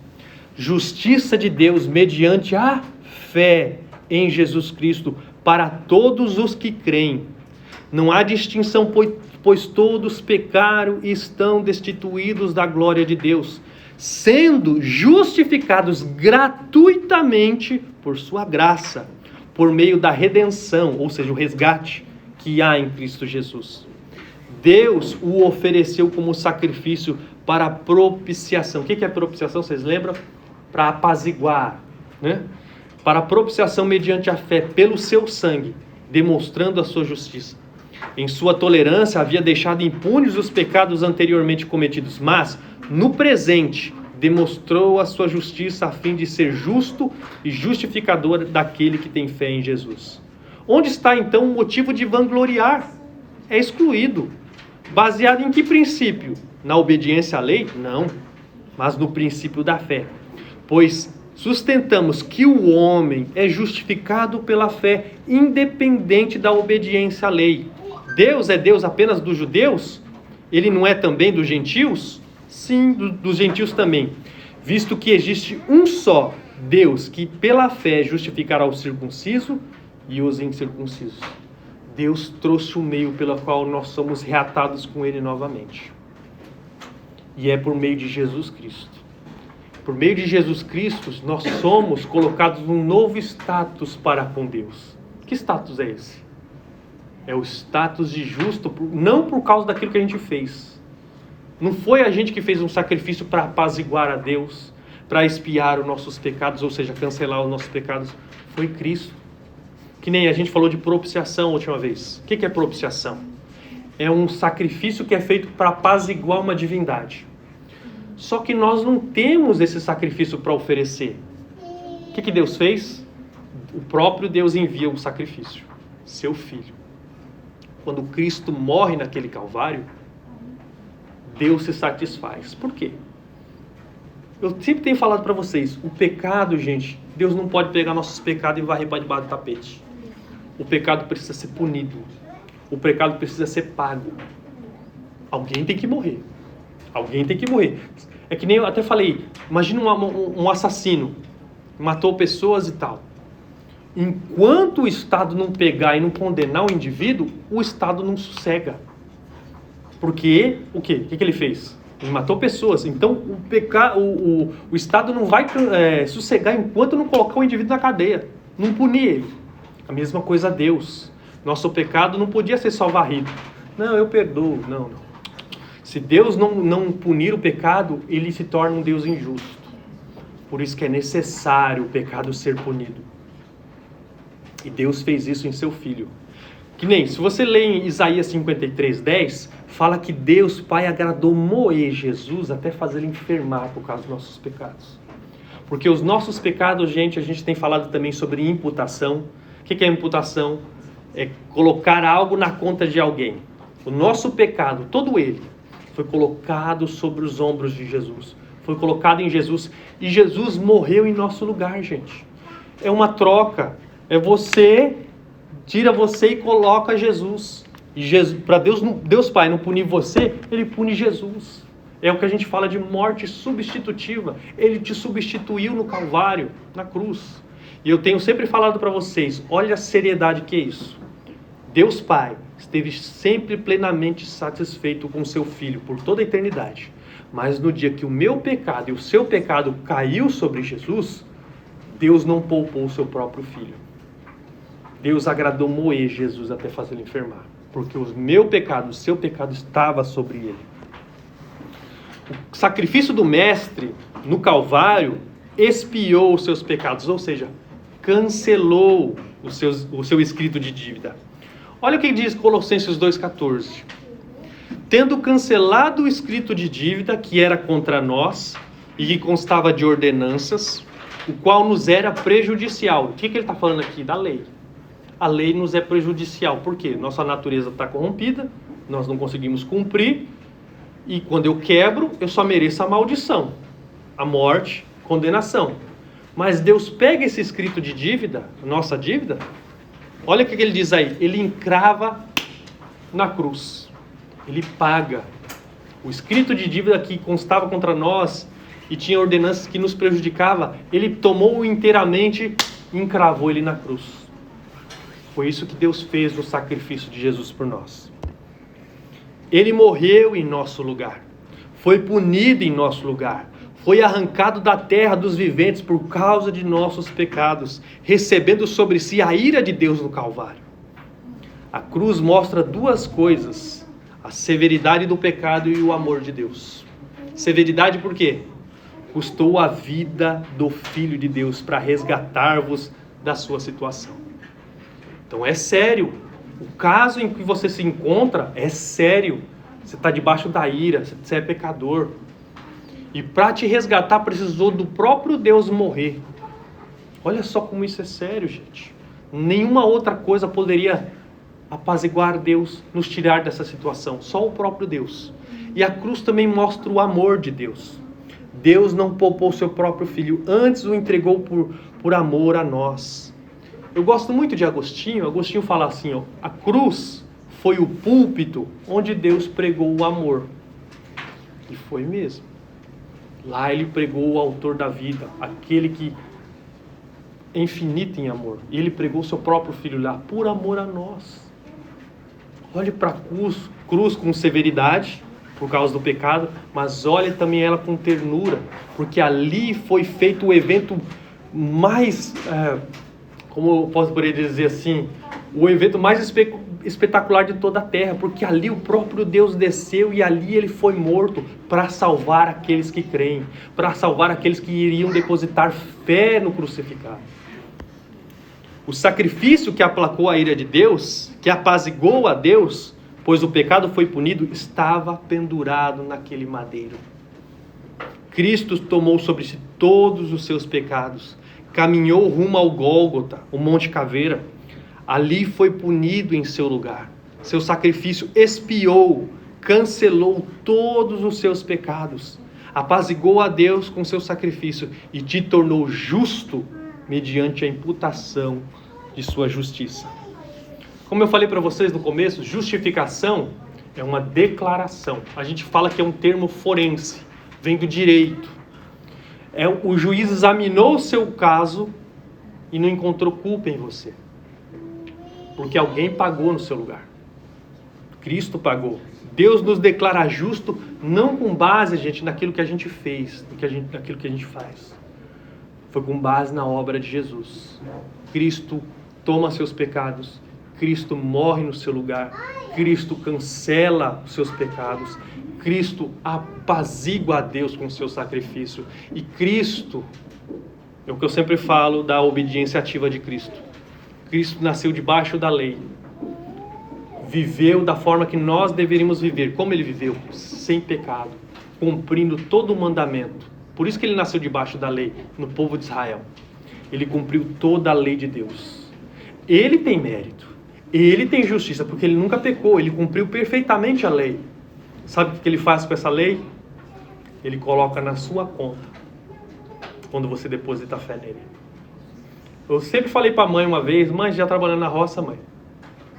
Justiça de Deus mediante a fé em Jesus Cristo para todos os que creem. Não há distinção, pois todos pecaram e estão destituídos da glória de Deus, sendo justificados gratuitamente por sua graça, por meio da redenção, ou seja, o resgate que há em Cristo Jesus. Deus o ofereceu como sacrifício para propiciação. O que é propiciação? Vocês lembram? Para apaziguar, né? Para propiciação mediante a fé pelo seu sangue, demonstrando a sua justiça. Em sua tolerância havia deixado impunes os pecados anteriormente cometidos, mas no presente demonstrou a sua justiça a fim de ser justo e justificador daquele que tem fé em Jesus. Onde está então o motivo de vangloriar? É excluído. Baseado em que princípio? Na obediência à lei? Não, mas no princípio da fé. Pois sustentamos que o homem é justificado pela fé, independente da obediência à lei. Deus é Deus apenas dos judeus? Ele não é também dos gentios? Sim, dos gentios também. Visto que existe um só Deus, que pela fé justificará o circunciso e os incircuncisos. Deus trouxe o meio pelo qual nós somos reatados com Ele novamente. E é por meio de Jesus Cristo. Por meio de Jesus Cristo, nós somos colocados num novo status para com Deus. Que status é esse? É o status de justo, não por causa daquilo que a gente fez. Não foi a gente que fez um sacrifício para apaziguar a Deus, para expiar os nossos pecados, ou seja, cancelar os nossos pecados. Foi Cristo. Que nem a gente falou de propiciação a última vez. O que é propiciação? É um sacrifício que é feito para apaziguar uma divindade. Só que nós não temos esse sacrifício para oferecer. O que Deus fez? O próprio Deus envia o sacrifício, seu Filho. Quando Cristo morre naquele Calvário, Deus se satisfaz. Por quê? Eu sempre tenho falado para vocês, o pecado, gente, Deus não pode pegar nossos pecados e varrer para debaixo do tapete. O pecado precisa ser punido. O pecado precisa ser pago. Alguém tem que morrer. Alguém tem que morrer. É que nem eu até falei, imagina um assassino, matou pessoas e tal. Enquanto o Estado não pegar e não condenar o indivíduo, o Estado não sossega. Porque, o quê? O que ele fez? Ele matou pessoas. Então, o Estado não vai sossegar enquanto não colocar o indivíduo na cadeia. Não punir ele. A mesma coisa a Deus. Nosso pecado não podia ser só varrido. Não, eu perdoo. Não. Se Deus não punir o pecado, ele se torna um Deus injusto. Por isso que é necessário o pecado ser punido. E Deus fez isso em seu Filho. Que nem, se você lê em Isaías 53:10, fala que Deus Pai agradou moer Jesus até fazer ele enfermar por causa dos nossos pecados. Porque os nossos pecados, gente, a gente tem falado também sobre imputação. O que é imputação? É colocar algo na conta de alguém. O nosso pecado, todo ele, foi colocado sobre os ombros de Jesus. Foi colocado em Jesus. E Jesus morreu em nosso lugar, gente. É uma troca. É você, tira você e coloca Jesus. E para Deus Pai não punir você, Ele pune Jesus. É o que a gente fala de morte substitutiva. Ele te substituiu no Calvário, na cruz. E eu tenho sempre falado para vocês, olha a seriedade que é isso. Deus Pai esteve sempre plenamente satisfeito com seu Filho por toda a eternidade. Mas no dia que o meu pecado e o seu pecado caiu sobre Jesus, Deus não poupou o seu próprio Filho. Deus agradou moer Jesus até fazer ele enfermar. Porque o meu pecado, o seu pecado estava sobre ele. O sacrifício do Mestre no Calvário expiou os seus pecados, ou seja, cancelou o seu escrito de dívida. Olha o que diz Colossenses 2,14. Tendo cancelado o escrito de dívida que era contra nós e que constava de ordenanças, o qual nos era prejudicial. O que ele está falando aqui? Da lei. A lei nos é prejudicial. Por quê? Nossa natureza está corrompida, nós não conseguimos cumprir, e quando eu quebro, eu só mereço a maldição, a morte condenação. Mas Deus pega esse escrito de dívida, nossa dívida, olha o que ele diz aí, ele encrava na cruz, ele paga. O escrito de dívida que constava contra nós e tinha ordenanças que nos prejudicava, ele tomou inteiramente e encravou ele na cruz. Foi isso que Deus fez no sacrifício de Jesus por nós. Ele morreu em nosso lugar, foi punido em nosso lugar, foi arrancado da terra dos viventes por causa de nossos pecados, recebendo sobre si a ira de Deus no Calvário. A cruz mostra duas coisas: a severidade do pecado e o amor de Deus. Severidade por quê? Custou a vida do Filho de Deus para resgatar-vos da sua situação. Então é sério. O caso em que você se encontra é sério. Você está debaixo da ira, você é pecador. E para te resgatar precisou do próprio Deus morrer. Olha só como isso é sério, gente. Nenhuma outra coisa poderia apaziguar Deus, nos tirar dessa situação. Só o próprio Deus. E a cruz também mostra o amor de Deus. Deus não poupou seu próprio Filho, antes o entregou por amor a nós. Eu gosto muito de Agostinho. Agostinho fala assim, ó, a cruz foi o púlpito onde Deus pregou o amor. E foi mesmo. Lá ele pregou o autor da vida, aquele que é infinito em amor. E ele pregou seu próprio Filho lá, por amor a nós. Olhe para a cruz com severidade, por causa do pecado, mas olhe também ela com ternura, porque ali foi feito o evento mais, como eu poderia dizer assim, o evento mais espetacular de toda a terra, porque ali o próprio Deus desceu e ali ele foi morto para salvar aqueles que creem, para salvar aqueles que iriam depositar fé no crucificado. O sacrifício que aplacou a ira de Deus, que apaziguou a Deus, pois o pecado foi punido, estava pendurado naquele madeiro. Cristo tomou sobre si todos os seus pecados, caminhou rumo ao Gólgota, o Monte Caveira. Ali foi punido em seu lugar. Seu sacrifício expiou, cancelou todos os seus pecados, apaziguou a Deus com seu sacrifício e te tornou justo mediante a imputação de sua justiça. Como eu falei para vocês no começo, justificação é uma declaração. A gente fala que é um termo forense, vem do direito. O juiz examinou o seu caso e não encontrou culpa em você, porque alguém pagou no seu lugar. Cristo pagou. Deus nos declara justo não com base, gente, naquilo que a gente fez, naquilo que a gente faz. Foi com base na obra de Jesus. Cristo toma seus pecados, Cristo morre no seu lugar, Cristo cancela os seus pecados, Cristo apazigua a Deus com o seu sacrifício. E Cristo, é o que eu sempre falo da obediência ativa de Cristo. Cristo nasceu debaixo da lei, viveu da forma que nós deveríamos viver. Como ele viveu? Sem pecado, cumprindo todo o mandamento. Por isso que ele nasceu debaixo da lei, no povo de Israel. Ele cumpriu toda a lei de Deus. Ele tem mérito, ele tem justiça, porque ele nunca pecou, ele cumpriu perfeitamente a lei. Sabe o que ele faz com essa lei? Ele coloca na sua conta, quando você deposita fé nele. Eu sempre falei para a mãe uma vez, mãe, já trabalhando na roça, mãe?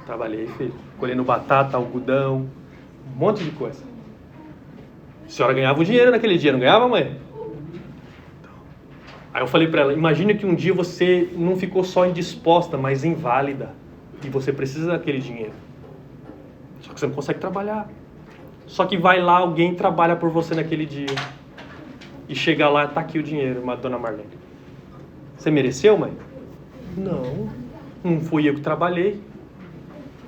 Trabalhei, filho, colhendo batata, algodão, um monte de coisa. A senhora ganhava o dinheiro naquele dia, não ganhava, mãe? Aí eu falei para ela, imagina que um dia você não ficou só indisposta, mas inválida. E você precisa daquele dinheiro. Só que você não consegue trabalhar. Só que vai lá, alguém trabalha por você naquele dia. E chega lá, tá aqui o dinheiro, dona Marlene. Você mereceu, mãe? Não fui eu que trabalhei.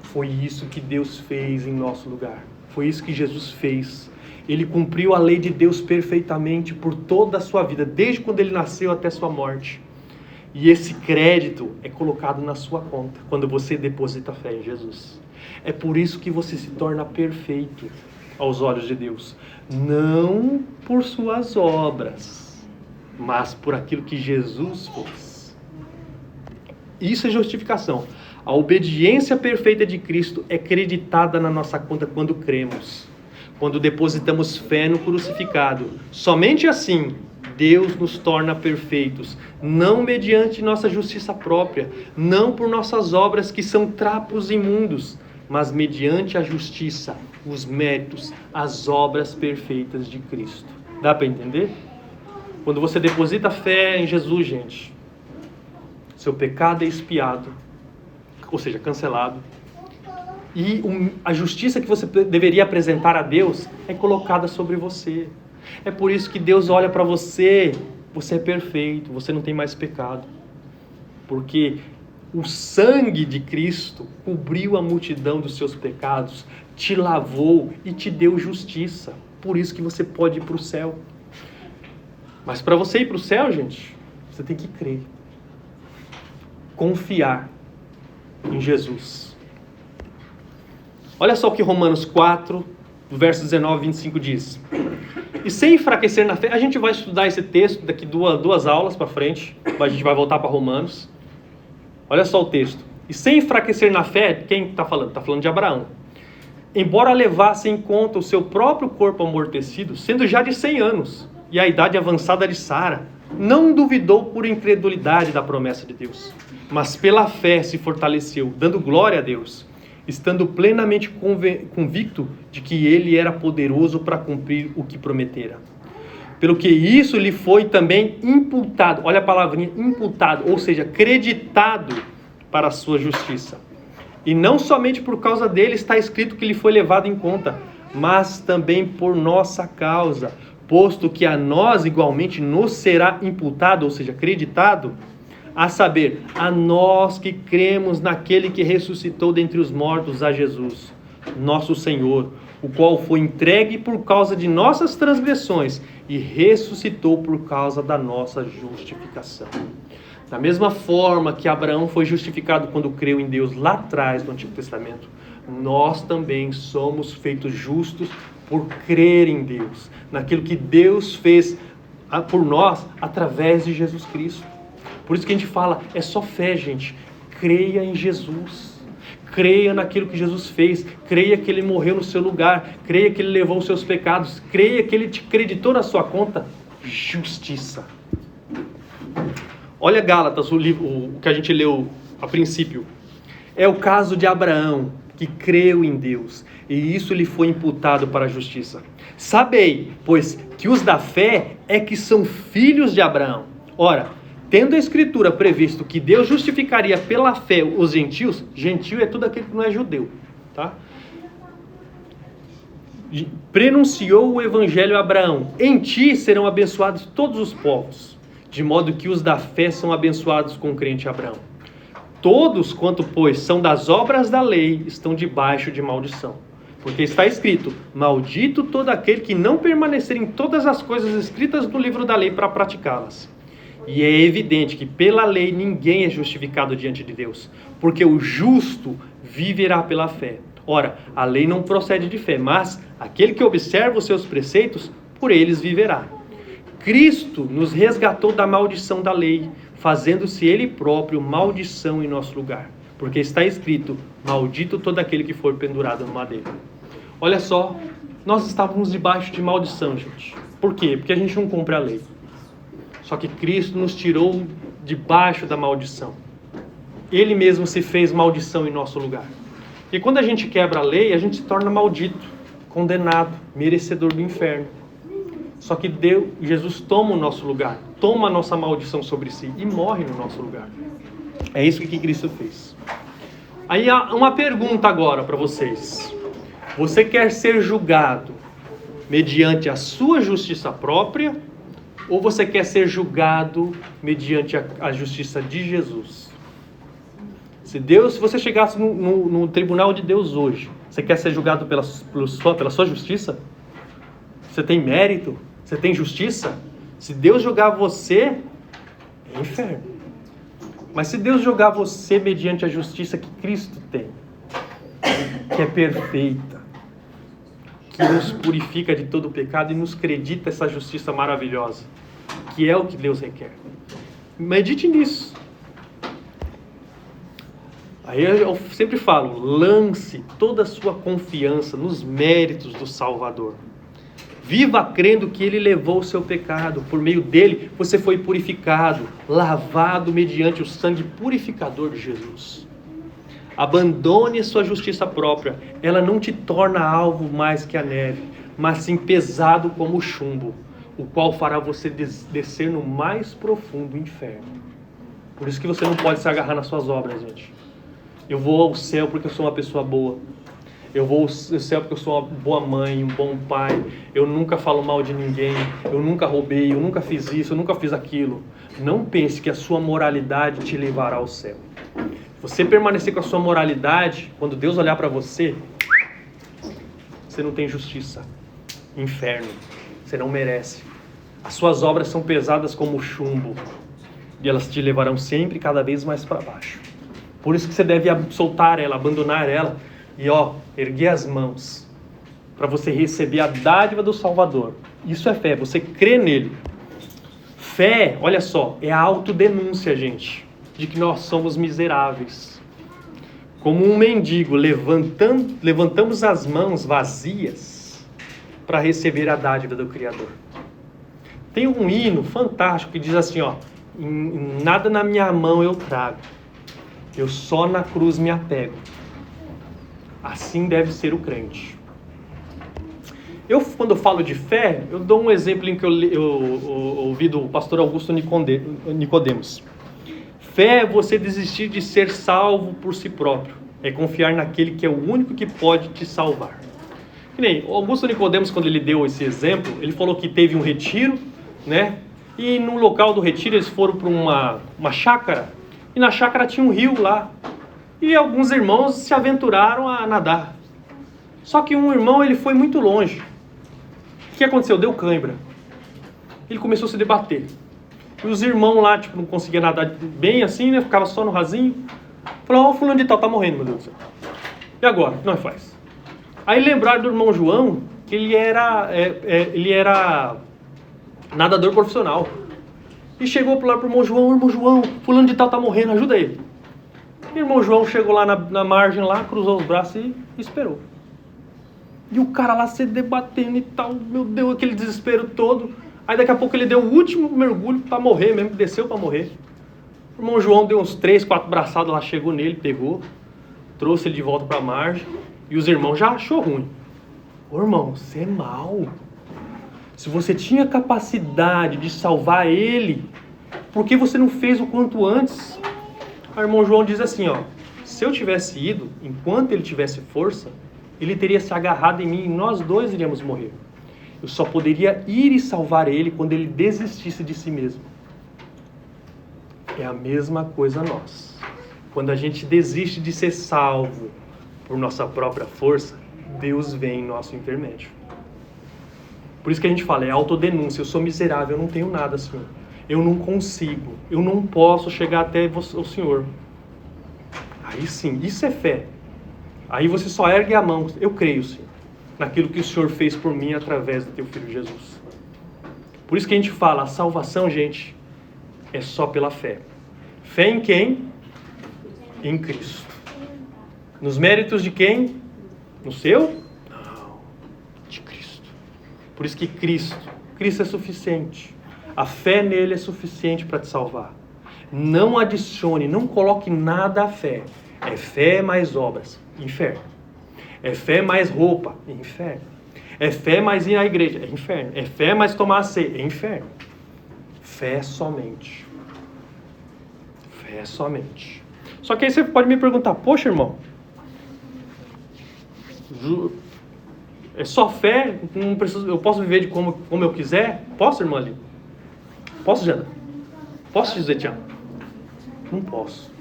Foi isso que Deus fez em nosso lugar. Foi isso que Jesus fez. Ele cumpriu a lei de Deus perfeitamente por toda a sua vida, desde quando ele nasceu até sua morte. E esse crédito é colocado na sua conta, quando você deposita fé em Jesus. É por isso que você se torna perfeito aos olhos de Deus. Não por suas obras, mas por aquilo que Jesus fez. Isso é justificação. A obediência perfeita de Cristo é creditada na nossa conta quando cremos. Quando depositamos fé no crucificado. Somente assim Deus nos torna perfeitos, não mediante nossa justiça própria, não por nossas obras que são trapos imundos, mas mediante a justiça, os méritos, as obras perfeitas de Cristo. Dá para entender? Quando você deposita fé em Jesus, gente, seu pecado é expiado, ou seja, cancelado. E a justiça que você deveria apresentar a Deus é colocada sobre você. É por isso que Deus olha para você, você é perfeito, você não tem mais pecado. Porque o sangue de Cristo cobriu a multidão dos seus pecados, te lavou e te deu justiça. Por isso que você pode ir para o céu. Mas para você ir para o céu, gente, você tem que crer. Confiar em Jesus. Olha só o que Romanos 4, do verso 19 e 25 diz. E sem enfraquecer na fé, a gente vai estudar esse texto daqui duas aulas para frente, a gente vai voltar para Romanos. Olha só o texto. E sem enfraquecer na fé, quem está falando? Está falando de Abraão. Embora levasse em conta o seu próprio corpo amortecido, sendo já de 100 anos, e a idade avançada de Sara, não duvidou por incredulidade da promessa de Deus, mas pela fé se fortaleceu, dando glória a Deus, estando plenamente convicto de que ele era poderoso para cumprir o que prometera. Pelo que isso lhe foi também imputado, olha a palavrinha, imputado, ou seja, creditado para a sua justiça. E não somente por causa dele está escrito que lhe foi levado em conta, mas também por nossa causa, posto que a nós igualmente nos será imputado, ou seja, creditado, a saber, a nós que cremos naquele que ressuscitou dentre os mortos, a Jesus, nosso Senhor, o qual foi entregue por causa de nossas transgressões e ressuscitou por causa da nossa justificação. Da mesma forma que Abraão foi justificado quando creu em Deus lá atrás no Antigo Testamento, nós também somos feitos justos por crer em Deus, naquilo que Deus fez por nós através de Jesus Cristo. Por isso que a gente fala, é só fé, gente. Creia em Jesus. Creia naquilo que Jesus fez. Creia que Ele morreu no seu lugar. Creia que Ele levou os seus pecados. Creia que Ele te creditou na sua conta. Justiça. Olha Gálatas, o que a gente leu a princípio. É o caso de Abraão, que creu em Deus, e isso lhe foi imputado para a justiça. Sabei, pois, que os da fé é que são filhos de Abraão. Ora, tendo a Escritura previsto que Deus justificaria pela fé os gentios, gentio é tudo aquele que não é judeu, tá? Prenunciou o evangelho a Abraão: em ti serão abençoados todos os povos, de modo que os da fé são abençoados com o crente Abraão. Todos, quanto, pois, são das obras da lei, estão debaixo de maldição. Porque está escrito, maldito todo aquele que não permanecer em todas as coisas escritas no livro da lei para praticá-las. E é evidente que pela lei ninguém é justificado diante de Deus, porque o justo viverá pela fé. Ora, a lei não procede de fé, mas aquele que observa os seus preceitos, por eles viverá. Cristo nos resgatou da maldição da lei, fazendo-se Ele próprio maldição em nosso lugar. Porque está escrito, maldito todo aquele que for pendurado no madeiro. Olha só, nós estávamos debaixo de maldição, gente. Por quê? Porque a gente não cumpre a lei. Só que Cristo nos tirou debaixo da maldição. Ele mesmo se fez maldição em nosso lugar. E quando a gente quebra a lei, a gente se torna maldito, condenado, merecedor do inferno. Só que Jesus toma o nosso lugar, toma a nossa maldição sobre si e morre no nosso lugar. É isso que Cristo fez. Aí há uma pergunta agora para vocês. Você quer ser julgado mediante a sua justiça própria, ou você quer ser julgado mediante a justiça de Jesus? Se você chegasse no tribunal de Deus hoje, você quer ser julgado pela sua justiça? Você tem mérito? Você tem justiça? Se Deus julgar você, é inferno. Mas se Deus julgar você mediante a justiça que Cristo tem, que é perfeita, que nos purifica de todo o pecado e nos acredita essa justiça maravilhosa, que é o que Deus requer. Medite nisso. Aí eu sempre falo, lance toda a sua confiança nos méritos do Salvador. Viva crendo que Ele levou o seu pecado. Por meio dele, você foi purificado, lavado mediante o sangue purificador de Jesus. Abandone sua justiça própria. Ela não te torna alvo mais que a neve, mas sim pesado como o chumbo, o qual fará você descer no mais profundo inferno. Por isso que você não pode se agarrar nas suas obras, gente. Eu vou ao céu porque eu sou uma pessoa boa. Eu vou ao céu porque eu sou uma boa mãe, um bom pai. Eu nunca falo mal de ninguém. Eu nunca roubei, eu nunca fiz isso, eu nunca fiz aquilo. Não pense que a sua moralidade te levará ao céu. Você permanecer com a sua moralidade, quando Deus olhar para você, você não tem justiça. Inferno. Você não merece. As suas obras são pesadas como chumbo. E elas te levarão sempre cada vez mais para baixo. Por isso que você deve soltar ela, abandonar ela e erguer as mãos para você receber a dádiva do Salvador. Isso é fé, você crê nele. Fé, olha só, é a autodenúncia, gente, de que nós somos miseráveis. Como um mendigo, levantamos as mãos vazias para receber a dádiva do Criador. Tem um hino fantástico que diz assim, nada na minha mão eu trago, eu só na cruz me apego. Assim deve ser o crente. Quando eu falo de fé, eu dou um exemplo em que eu ouvi do pastor Augusto Nicodemos. Fé é você desistir de ser salvo por si próprio. É confiar naquele que é o único que pode te salvar. Que nem o Augusto Nicodemos, quando ele deu esse exemplo, ele falou que teve um retiro, né? E no local do retiro eles foram para uma chácara. E na chácara tinha um rio lá. E alguns irmãos se aventuraram a nadar. Só que um irmão, ele foi muito longe. O que aconteceu? Deu cãibra. Ele começou a se debater. E os irmãos lá, não conseguiam nadar bem assim, né? Ficava só no rasinho. Falou, fulano de tal tá morrendo, meu Deus do céu. E agora? O que nós faz? Aí lembraram do irmão João, que ele era nadador profissional. E chegou lá pro irmão João, fulano de tal tá morrendo, ajuda ele. E o irmão João chegou lá na margem, lá, cruzou os braços e esperou. E o cara lá se debatendo e tal, meu Deus, aquele desespero todo. Aí daqui a pouco ele deu o último mergulho para morrer mesmo, desceu para morrer. O irmão João deu uns 3, 4 braçadas lá, chegou nele, pegou, trouxe ele de volta para a margem. E os irmãos já achou ruim. Ô irmão, você é mau. Se você tinha capacidade de salvar ele, por que você não fez o quanto antes? O irmão João diz assim, se eu tivesse ido, enquanto ele tivesse força, ele teria se agarrado em mim e nós dois iríamos morrer. Eu só poderia ir e salvar ele quando ele desistisse de si mesmo. É a mesma coisa nós. Quando a gente desiste de ser salvo por nossa própria força, Deus vem em nosso intermédio. Por isso que a gente fala, é autodenúncia. Eu sou miserável, eu não tenho nada, Senhor. Eu não consigo, eu não posso chegar até o Senhor. Aí sim, isso é fé. Aí você só ergue a mão, eu creio, Senhor, naquilo que o Senhor fez por mim através do teu Filho Jesus. Por isso que a gente fala, a salvação, gente, é só pela fé. Fé em quem? Em Cristo. Nos méritos de quem? No seu? Não, de Cristo. Por isso que Cristo é suficiente. A fé nele é suficiente para te salvar. Não adicione, não coloque nada à fé. É fé mais obras, inferno. É fé mais roupa, inferno. É fé mais ir à igreja, é inferno. É fé mais tomar a ceia, é inferno. Fé somente. Fé somente. Só que aí você pode me perguntar, poxa irmão, é só fé? Não preciso, eu posso viver de como eu quiser? Posso, irmã ali? Posso, Jana? Posso dizer, Tiago? Não posso.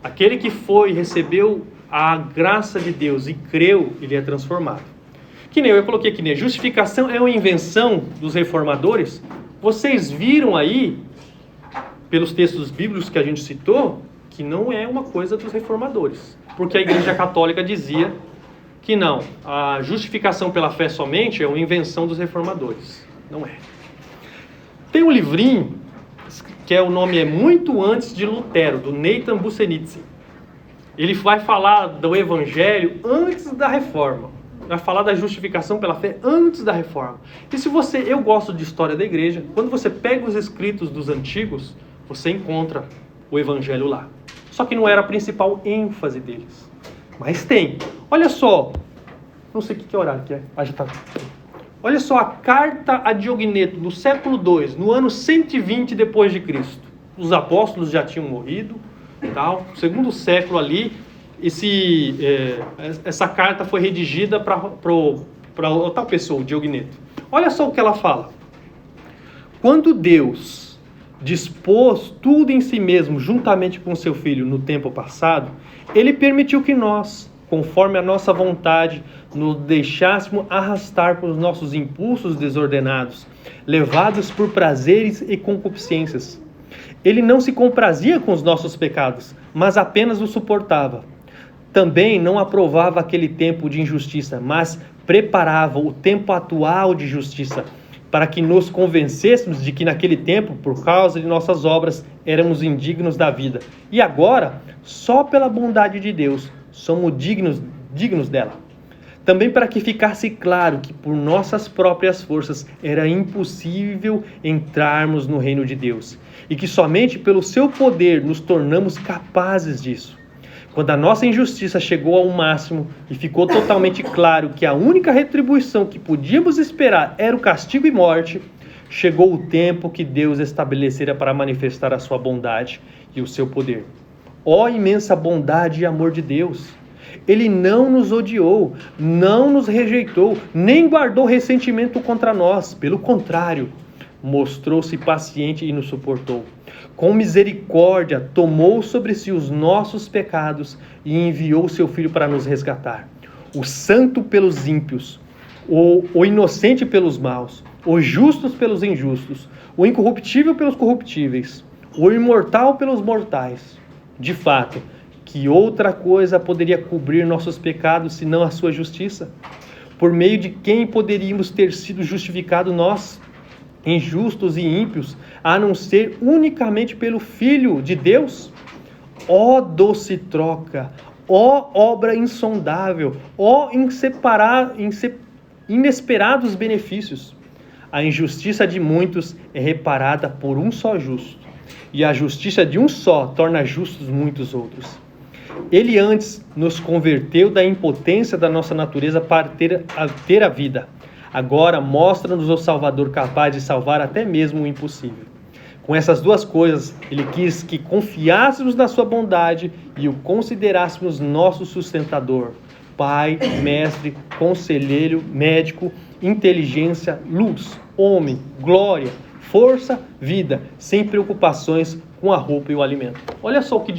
Aquele que foi e recebeu a graça de Deus e creu, ele é transformado. Que nem eu coloquei aqui, né? Justificação é uma invenção dos reformadores. Vocês viram aí, pelos textos bíblicos que a gente citou, que não é uma coisa dos reformadores. Porque a Igreja Católica dizia que não, a justificação pela fé somente é uma invenção dos reformadores. Não é. Tem um livrinho, que o nome é Muito Antes de Lutero, do Nathan Busenitz. Ele vai falar do Evangelho antes da Reforma. vai falar da justificação pela fé antes da reforma. E se eu gosto de história da igreja, quando você pega os escritos dos antigos, você encontra o evangelho lá. Só que não era a principal ênfase deles. Mas tem. Olha só, não sei o que horário que é. Já tá. Olha só a carta a Diogneto, do século II, no ano 120 depois de Cristo. Os apóstolos já tinham morrido, tal. No segundo século ali, essa carta foi redigida para outra pessoa, o Diogneto. Olha só o que ela fala. Quando Deus dispôs tudo em si mesmo, juntamente com seu Filho, no tempo passado, Ele permitiu que nós, conforme a nossa vontade, nos deixássemos arrastar por nossos impulsos desordenados, levados por prazeres e concupiscências. Ele não se comprazia com os nossos pecados, mas apenas os suportava. Também não aprovava aquele tempo de injustiça, mas preparava o tempo atual de justiça, para que nos convencêssemos de que naquele tempo, por causa de nossas obras, éramos indignos da vida. E agora, só pela bondade de Deus, somos dignos dela. Também para que ficasse claro que por nossas próprias forças era impossível entrarmos no reino de Deus, e que somente pelo seu poder nos tornamos capazes disso. Quando a nossa injustiça chegou ao máximo e ficou totalmente claro que a única retribuição que podíamos esperar era o castigo e morte, chegou o tempo que Deus estabelecera para manifestar a sua bondade e o seu poder. Ó imensa bondade e amor de Deus! Ele não nos odiou, não nos rejeitou, nem guardou ressentimento contra nós. Pelo contrário, mostrou-se paciente e nos suportou. Com misericórdia, tomou sobre si os nossos pecados e enviou seu Filho para nos resgatar. O santo pelos ímpios, o inocente pelos maus, os justos pelos injustos, o incorruptível pelos corruptíveis, o imortal pelos mortais. De fato, que outra coisa poderia cobrir nossos pecados senão a sua justiça? Por meio de quem poderíamos ter sido justificados nós, injustos e ímpios, a não ser unicamente pelo Filho de Deus? Ó doce troca, ó obra insondável, ó inesperados benefícios! A injustiça de muitos é reparada por um só justo, e a justiça de um só torna justos muitos outros. Ele antes nos converteu da impotência da nossa natureza para ter a vida. Agora mostra-nos o Salvador capaz de salvar até mesmo o impossível. Com essas duas coisas, Ele quis que confiássemos na sua bondade e o considerássemos nosso sustentador, Pai, Mestre, Conselheiro, Médico, inteligência, luz, homem, glória, força, vida, sem preocupações com a roupa e o alimento. Olha só o que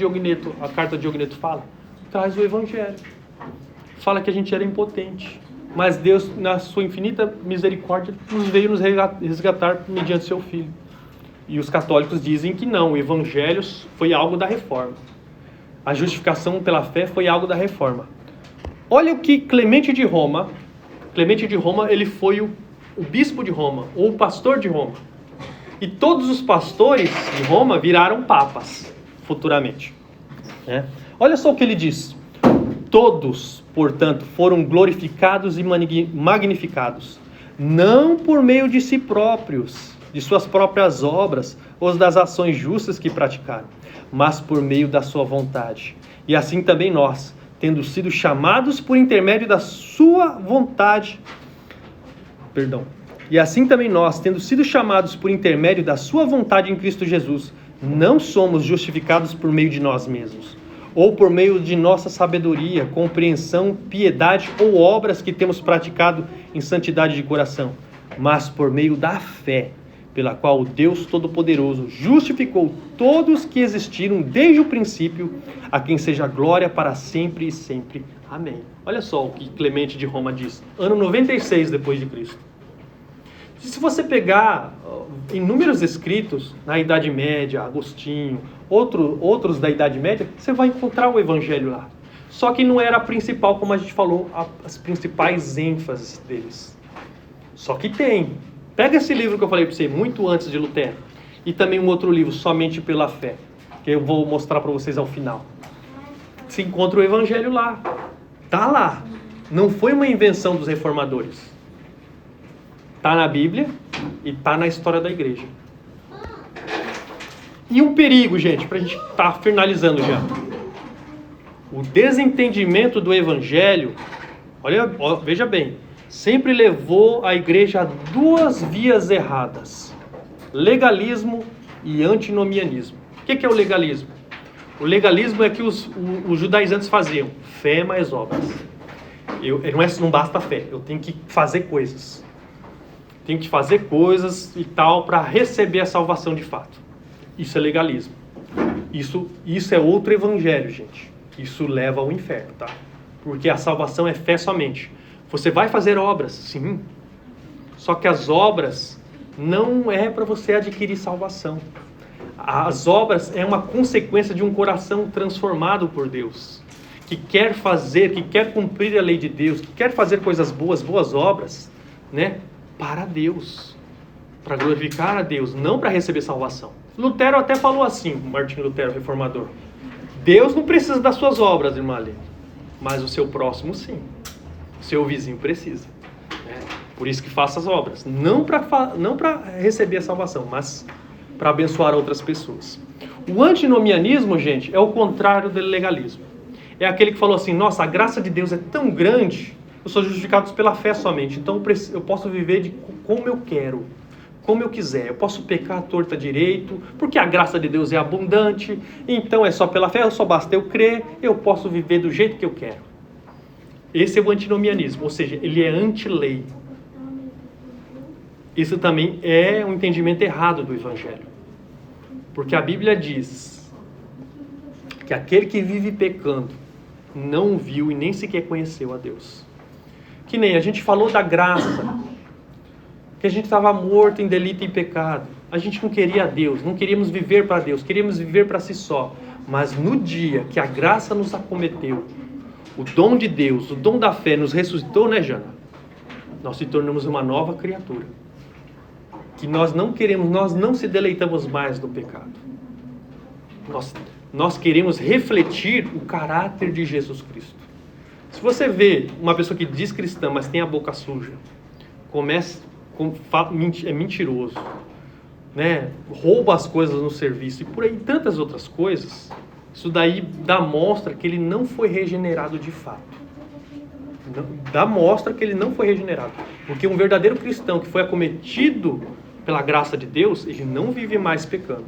a carta de Diogneto fala. Traz o Evangelho. Fala que a gente era impotente, mas Deus, na sua infinita misericórdia, nos veio nos resgatar mediante seu Filho. E os católicos dizem que não, o Evangelho foi algo da reforma. A justificação pela fé foi algo da reforma. Olha o que Clemente de Roma, ele foi o bispo de Roma, ou o pastor de Roma. E todos os pastores de Roma viraram papas, futuramente. Olha só o que ele diz. Todos, portanto, foram glorificados e magnificados, não por meio de si próprios, de suas próprias obras, ou das ações justas que praticaram, mas por meio da sua vontade. E assim também nós, tendo sido chamados por intermédio da sua vontade, E assim também nós, tendo sido chamados por intermédio da sua vontade em Cristo Jesus, não somos justificados por meio de nós mesmos, ou por meio de nossa sabedoria, compreensão, piedade ou obras que temos praticado em santidade de coração, mas por meio da fé, pela qual o Deus Todo-Poderoso justificou todos que existiram desde o princípio, a quem seja glória para sempre e sempre. Amém. Olha só o que Clemente de Roma diz, ano 96 depois de Cristo. Se você pegar inúmeros escritos na Idade Média, Agostinho, outros da Idade Média, você vai encontrar o Evangelho lá. Só que não era a principal, como a gente falou, as principais ênfases deles. Só que tem. Pega esse livro que eu falei para você, muito antes de Lutero, e também um outro livro, Somente pela Fé, que eu vou mostrar para vocês ao final. Se encontra o Evangelho lá. Tá lá. Não foi uma invenção dos reformadores. Está na Bíblia e está na história da igreja. E um perigo, gente, para a gente estar finalizando já. O desentendimento do evangelho, veja bem, sempre levou a igreja a duas vias erradas: legalismo e antinomianismo. O que é o legalismo? O legalismo é que os judaizantes faziam: fé mais obras. Não basta fé, eu tenho que fazer coisas. Tenho que fazer coisas e tal para receber a salvação de fato. Isso é legalismo. Isso é outro evangelho, gente. Isso leva ao inferno, tá? Porque a salvação é fé somente. Você vai fazer obras, sim. Só que as obras não é para você adquirir salvação. As obras é uma consequência de um coração transformado por Deus, que quer fazer, que quer cumprir a lei de Deus, que quer fazer coisas boas obras, né? Para Deus, para glorificar a Deus, não para receber salvação. Lutero até falou assim, Martinho Lutero, reformador: Deus não precisa das suas obras, irmã Alê, mas o seu próximo sim, o seu vizinho precisa. Por isso que faça as obras, não para receber a salvação, mas para abençoar outras pessoas. O antinomianismo, gente, é o contrário do legalismo. É aquele que falou assim: nossa, a graça de Deus é tão grande, eu sou justificado pela fé somente, então eu posso viver como eu quero, como eu quiser, eu posso pecar à torta direito, porque a graça de Deus é abundante, então é só pela fé, só basta eu crer, eu posso viver do jeito que eu quero. Esse é o antinomianismo, ou seja, ele é anti-lei. Isso também é um entendimento errado do Evangelho. Porque a Bíblia diz que aquele que vive pecando não viu e nem sequer conheceu a Deus. Que nem a gente falou da graça, que a gente estava morto em delito e pecado. A gente não queria a Deus, não queríamos viver para Deus, queríamos viver para si só. Mas no dia que a graça nos acometeu, o dom de Deus, o dom da fé nos ressuscitou, né, Jana? Nós se tornamos uma nova criatura. Que nós não queremos, nós não se deleitamos mais no pecado. Nós queremos refletir o caráter de Jesus Cristo. Se você vê uma pessoa que diz cristã, mas tem a boca suja, é mentiroso, né? Rouba as coisas no serviço e por aí tantas outras coisas, isso daí mostra que ele não foi regenerado de fato. Mostra que ele não foi regenerado. Porque um verdadeiro cristão que foi acometido pela graça de Deus, ele não vive mais pecando.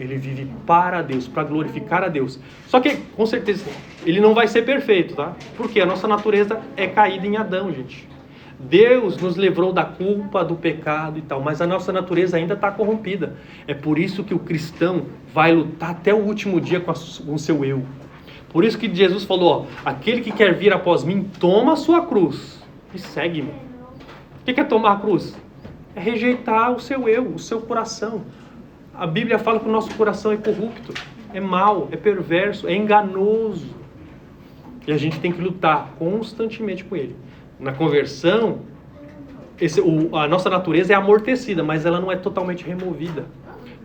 Ele vive para Deus, para glorificar a Deus. Só que, com certeza, ele não vai ser perfeito, tá? Porque a nossa natureza é caída em Adão, gente. Deus nos livrou da culpa, do pecado e tal, mas a nossa natureza ainda está corrompida. É por isso que o cristão vai lutar até o último dia com o seu eu. Por isso que Jesus falou, aquele que quer vir após mim, toma a sua cruz e segue-me. O que é tomar a cruz? É rejeitar o seu eu, o seu coração. A Bíblia fala que o nosso coração é corrupto, é mau, é perverso, é enganoso. E a gente tem que lutar constantemente com ele. Na conversão, a nossa natureza é amortecida, mas ela não é totalmente removida.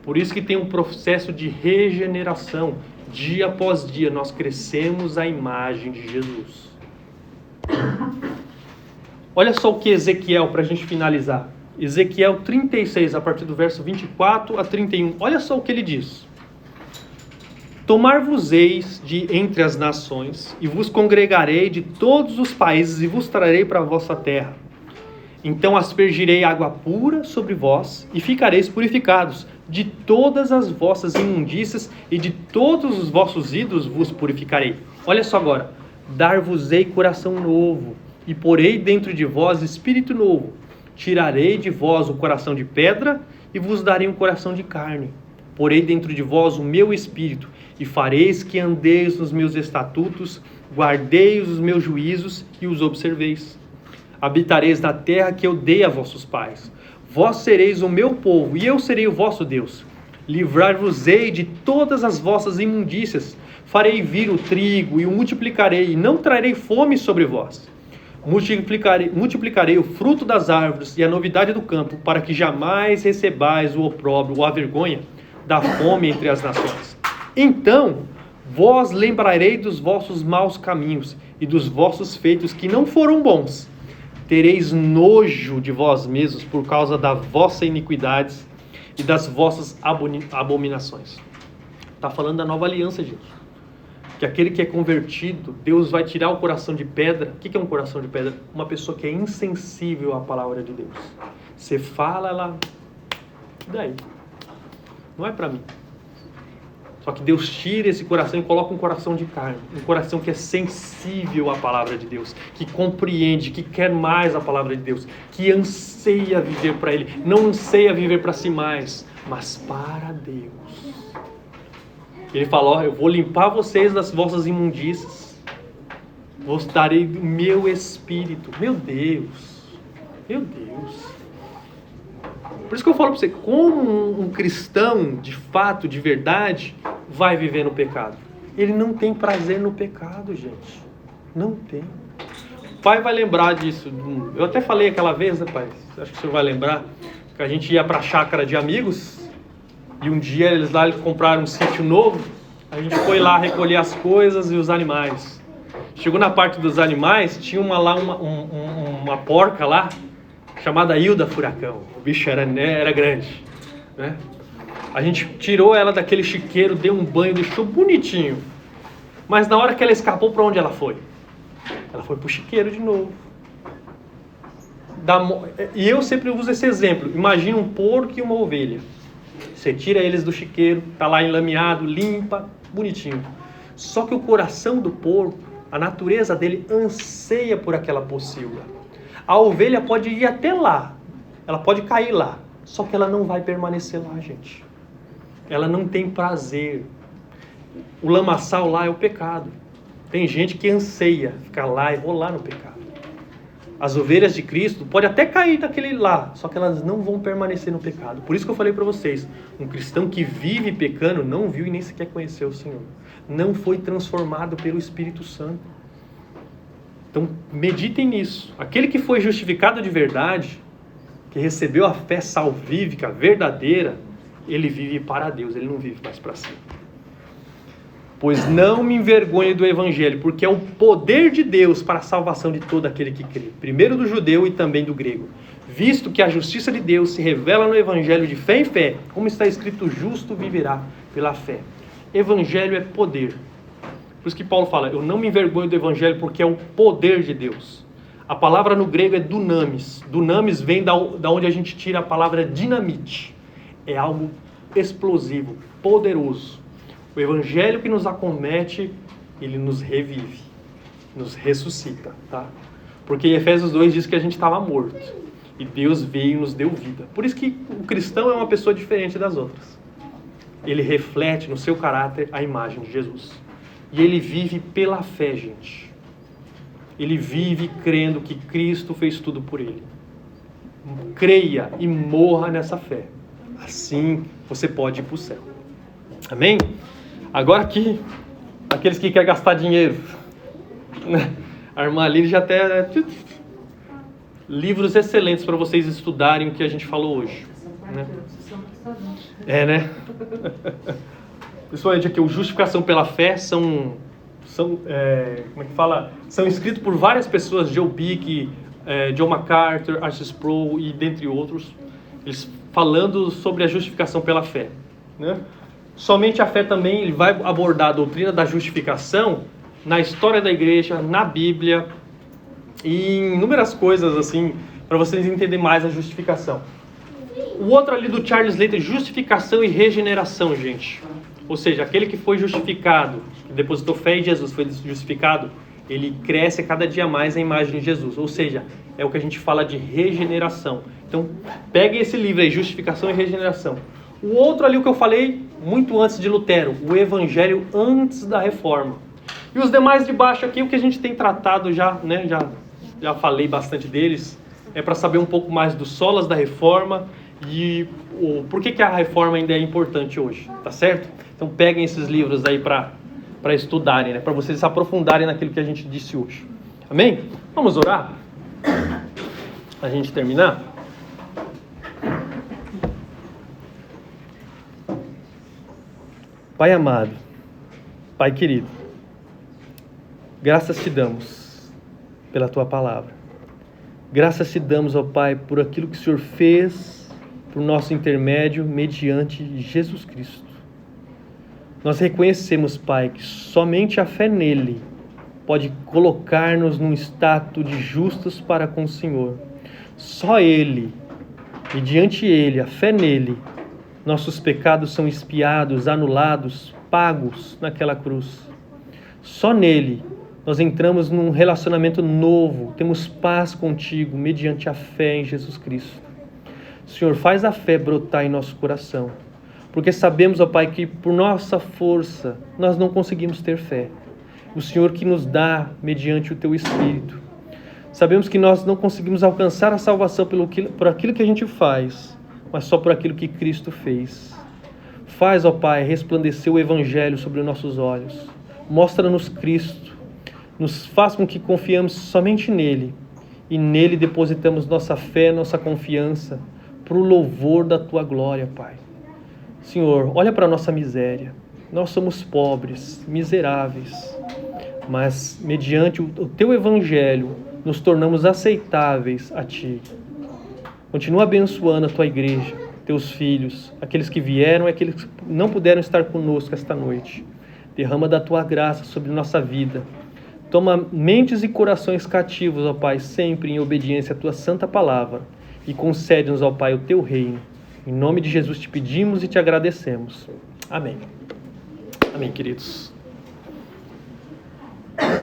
Por isso que tem um processo de regeneração. Dia após dia, nós crescemos à imagem de Jesus. Olha só o que Ezequiel, para a gente finalizar. Ezequiel 36, a partir do verso 24 a 31. Olha só o que ele diz. Tomar-vos-eis de entre as nações, e vos congregarei de todos os países, e vos trarei para a vossa terra. Então aspergirei água pura sobre vós, e ficareis purificados. De todas as vossas imundícias, e de todos os vossos ídolos vos purificarei. Olha só agora. Dar-vos-ei coração novo, e porei dentro de vós espírito novo. Tirarei de vós o coração de pedra, e vos darei um coração de carne. Porei dentro de vós o meu espírito, e fareis que andeis nos meus estatutos, guardeis os meus juízos e os observeis. Habitareis na terra que eu dei a vossos pais. Vós sereis o meu povo, e eu serei o vosso Deus. Livrar-vos-ei de todas as vossas imundícias. Farei vir o trigo e o multiplicarei, e não trarei fome sobre vós. Multiplicarei o fruto das árvores e a novidade do campo, para que jamais recebais o opróbrio ou a vergonha da fome entre as nações. Então vós lembrarei dos vossos maus caminhos, e dos vossos feitos que não foram bons. Tereis nojo de vós mesmos por causa das vossas iniquidades e das vossas abominações. Está falando da nova aliança, gente. Que aquele que é convertido, Deus vai tirar o coração de pedra. O que é um coração de pedra? Uma pessoa que é insensível à palavra de Deus. Você fala, ela... E daí? Não é para mim. Só que Deus tira esse coração e coloca um coração de carne. Um coração que é sensível à palavra de Deus. Que compreende, que quer mais a palavra de Deus. Que anseia viver para Ele. Não anseia viver para si mais, mas para Deus. Ele fala, eu vou limpar vocês das vossas imundícias. Vos darei do meu espírito. Meu Deus. Meu Deus. Por isso que eu falo para você, como um cristão, de fato, de verdade, vai viver no pecado? Ele não tem prazer no pecado, gente. Não tem. O pai vai lembrar disso. Eu até falei aquela vez, né, pai? Acho que o senhor vai lembrar. Que a gente ia para a chácara de amigos. E um dia eles compraram um sítio novo. A gente foi lá recolher as coisas e os animais. Chegou na parte dos animais, tinha uma porca lá, chamada Hilda Furacão. O bicho era grande, né? A gente tirou ela daquele chiqueiro, deu um banho, deixou bonitinho. Mas na hora que ela escapou, para onde ela foi? Ela foi pro chiqueiro de novo. E eu sempre uso esse exemplo. Imagina um porco e uma ovelha. Você tira eles do chiqueiro, tá lá enlameado, limpa, bonitinho. Só que o coração do porco, a natureza dele anseia por aquela pocilga. A ovelha pode ir até lá, ela pode cair lá, só que ela não vai permanecer lá, gente. Ela não tem prazer. O lamaçal lá é o pecado. Tem gente que anseia ficar lá e rolar no pecado. As ovelhas de Cristo podem até cair daquele lá, só que elas não vão permanecer no pecado. Por isso que eu falei para vocês, um cristão que vive pecando não viu e nem sequer conheceu o Senhor. Não foi transformado pelo Espírito Santo. Então, meditem nisso. Aquele que foi justificado de verdade, que recebeu a fé salvífica, verdadeira, ele vive para Deus, ele não vive mais para si. Pois não me envergonhe do Evangelho, porque é o poder de Deus para a salvação de todo aquele que crê. Primeiro do judeu e também do grego. Visto que a justiça de Deus se revela no Evangelho de fé em fé, como está escrito, justo viverá pela fé. Evangelho é poder. Por isso que Paulo fala, eu não me envergonho do Evangelho porque é o poder de Deus. A palavra no grego é dunamis. Dunamis vem da onde a gente tira a palavra dinamite. É algo explosivo, poderoso. O Evangelho que nos acomete, ele nos revive, nos ressuscita, tá? Porque Efésios 2 diz que a gente estava morto. E Deus veio e nos deu vida. Por isso que o cristão é uma pessoa diferente das outras. Ele reflete no seu caráter a imagem de Jesus. E ele vive pela fé, gente. Ele vive crendo que Cristo fez tudo por ele. Creia e morra nessa fé. Assim você pode ir para o céu. Amém? Agora aqui, aqueles que querem gastar dinheiro. A irmã Aline já até... livros excelentes para vocês estudarem o que a gente falou hoje. Né? É, né? Principalmente aqui, o Justificação pela Fé são como é que fala? São escritos por várias pessoas, Joe Bick, John MacArthur, R.C. Sproul e dentre outros, eles falando sobre a justificação pela fé. Né? Somente a fé também, ele vai abordar a doutrina da justificação na história da igreja, na Bíblia e em inúmeras coisas assim, para vocês entenderem mais a justificação. O outro ali do Charles Slater, justificação e regeneração, gente. Ou seja, aquele que foi justificado, que depositou fé em Jesus, foi justificado, ele cresce a cada dia mais a imagem de Jesus. Ou seja, é o que a gente fala de regeneração. Então, peguem esse livro aí, Justificação e Regeneração. O outro ali, o que eu falei, muito antes de Lutero, o Evangelho antes da Reforma. E os demais de baixo aqui, o que a gente tem tratado já, né? Já falei bastante deles, é para saber um pouco mais dos solas da Reforma e por que a Reforma ainda é importante hoje, tá certo? Então peguem esses livros aí para estudarem, né? Para vocês se aprofundarem naquilo que a gente disse hoje. Amém? Vamos orar? A gente terminar? Pai amado, Pai querido, Graças te damos pela tua palavra. Graças te damos, ó Pai, por aquilo que o Senhor fez por nosso intermédio mediante Jesus Cristo. Nós reconhecemos, Pai, que somente a fé nele pode colocar-nos num status de justos para com o Senhor. Só ele, mediante ele, a fé nele, nossos pecados são expiados, anulados, pagos naquela cruz. Só nele nós entramos num relacionamento novo, temos paz contigo mediante a fé em Jesus Cristo. Senhor, faz a fé brotar em nosso coração, porque sabemos, ó Pai, que por nossa força nós não conseguimos ter fé. O Senhor que nos dá mediante o Teu Espírito. Sabemos que nós não conseguimos alcançar a salvação por aquilo que a gente faz, mas só por aquilo que Cristo fez. Faz, ó Pai, resplandecer o Evangelho sobre os nossos olhos. Mostra-nos Cristo. Nos faz com que confiamos somente nele. E nele depositamos nossa fé, nossa confiança, para o louvor da Tua glória, Pai. Senhor, olha para a nossa miséria. Nós somos pobres, miseráveis. Mas, mediante o Teu Evangelho, nos tornamos aceitáveis a Ti. Continua abençoando a Tua igreja, Teus filhos, aqueles que vieram e aqueles que não puderam estar conosco esta noite. Derrama da Tua graça sobre nossa vida. Toma mentes e corações cativos, ó Pai, sempre em obediência à Tua santa palavra. E concede-nos, ó Pai, o Teu reino. Em nome de Jesus te pedimos e te agradecemos. Amém. Amém, queridos.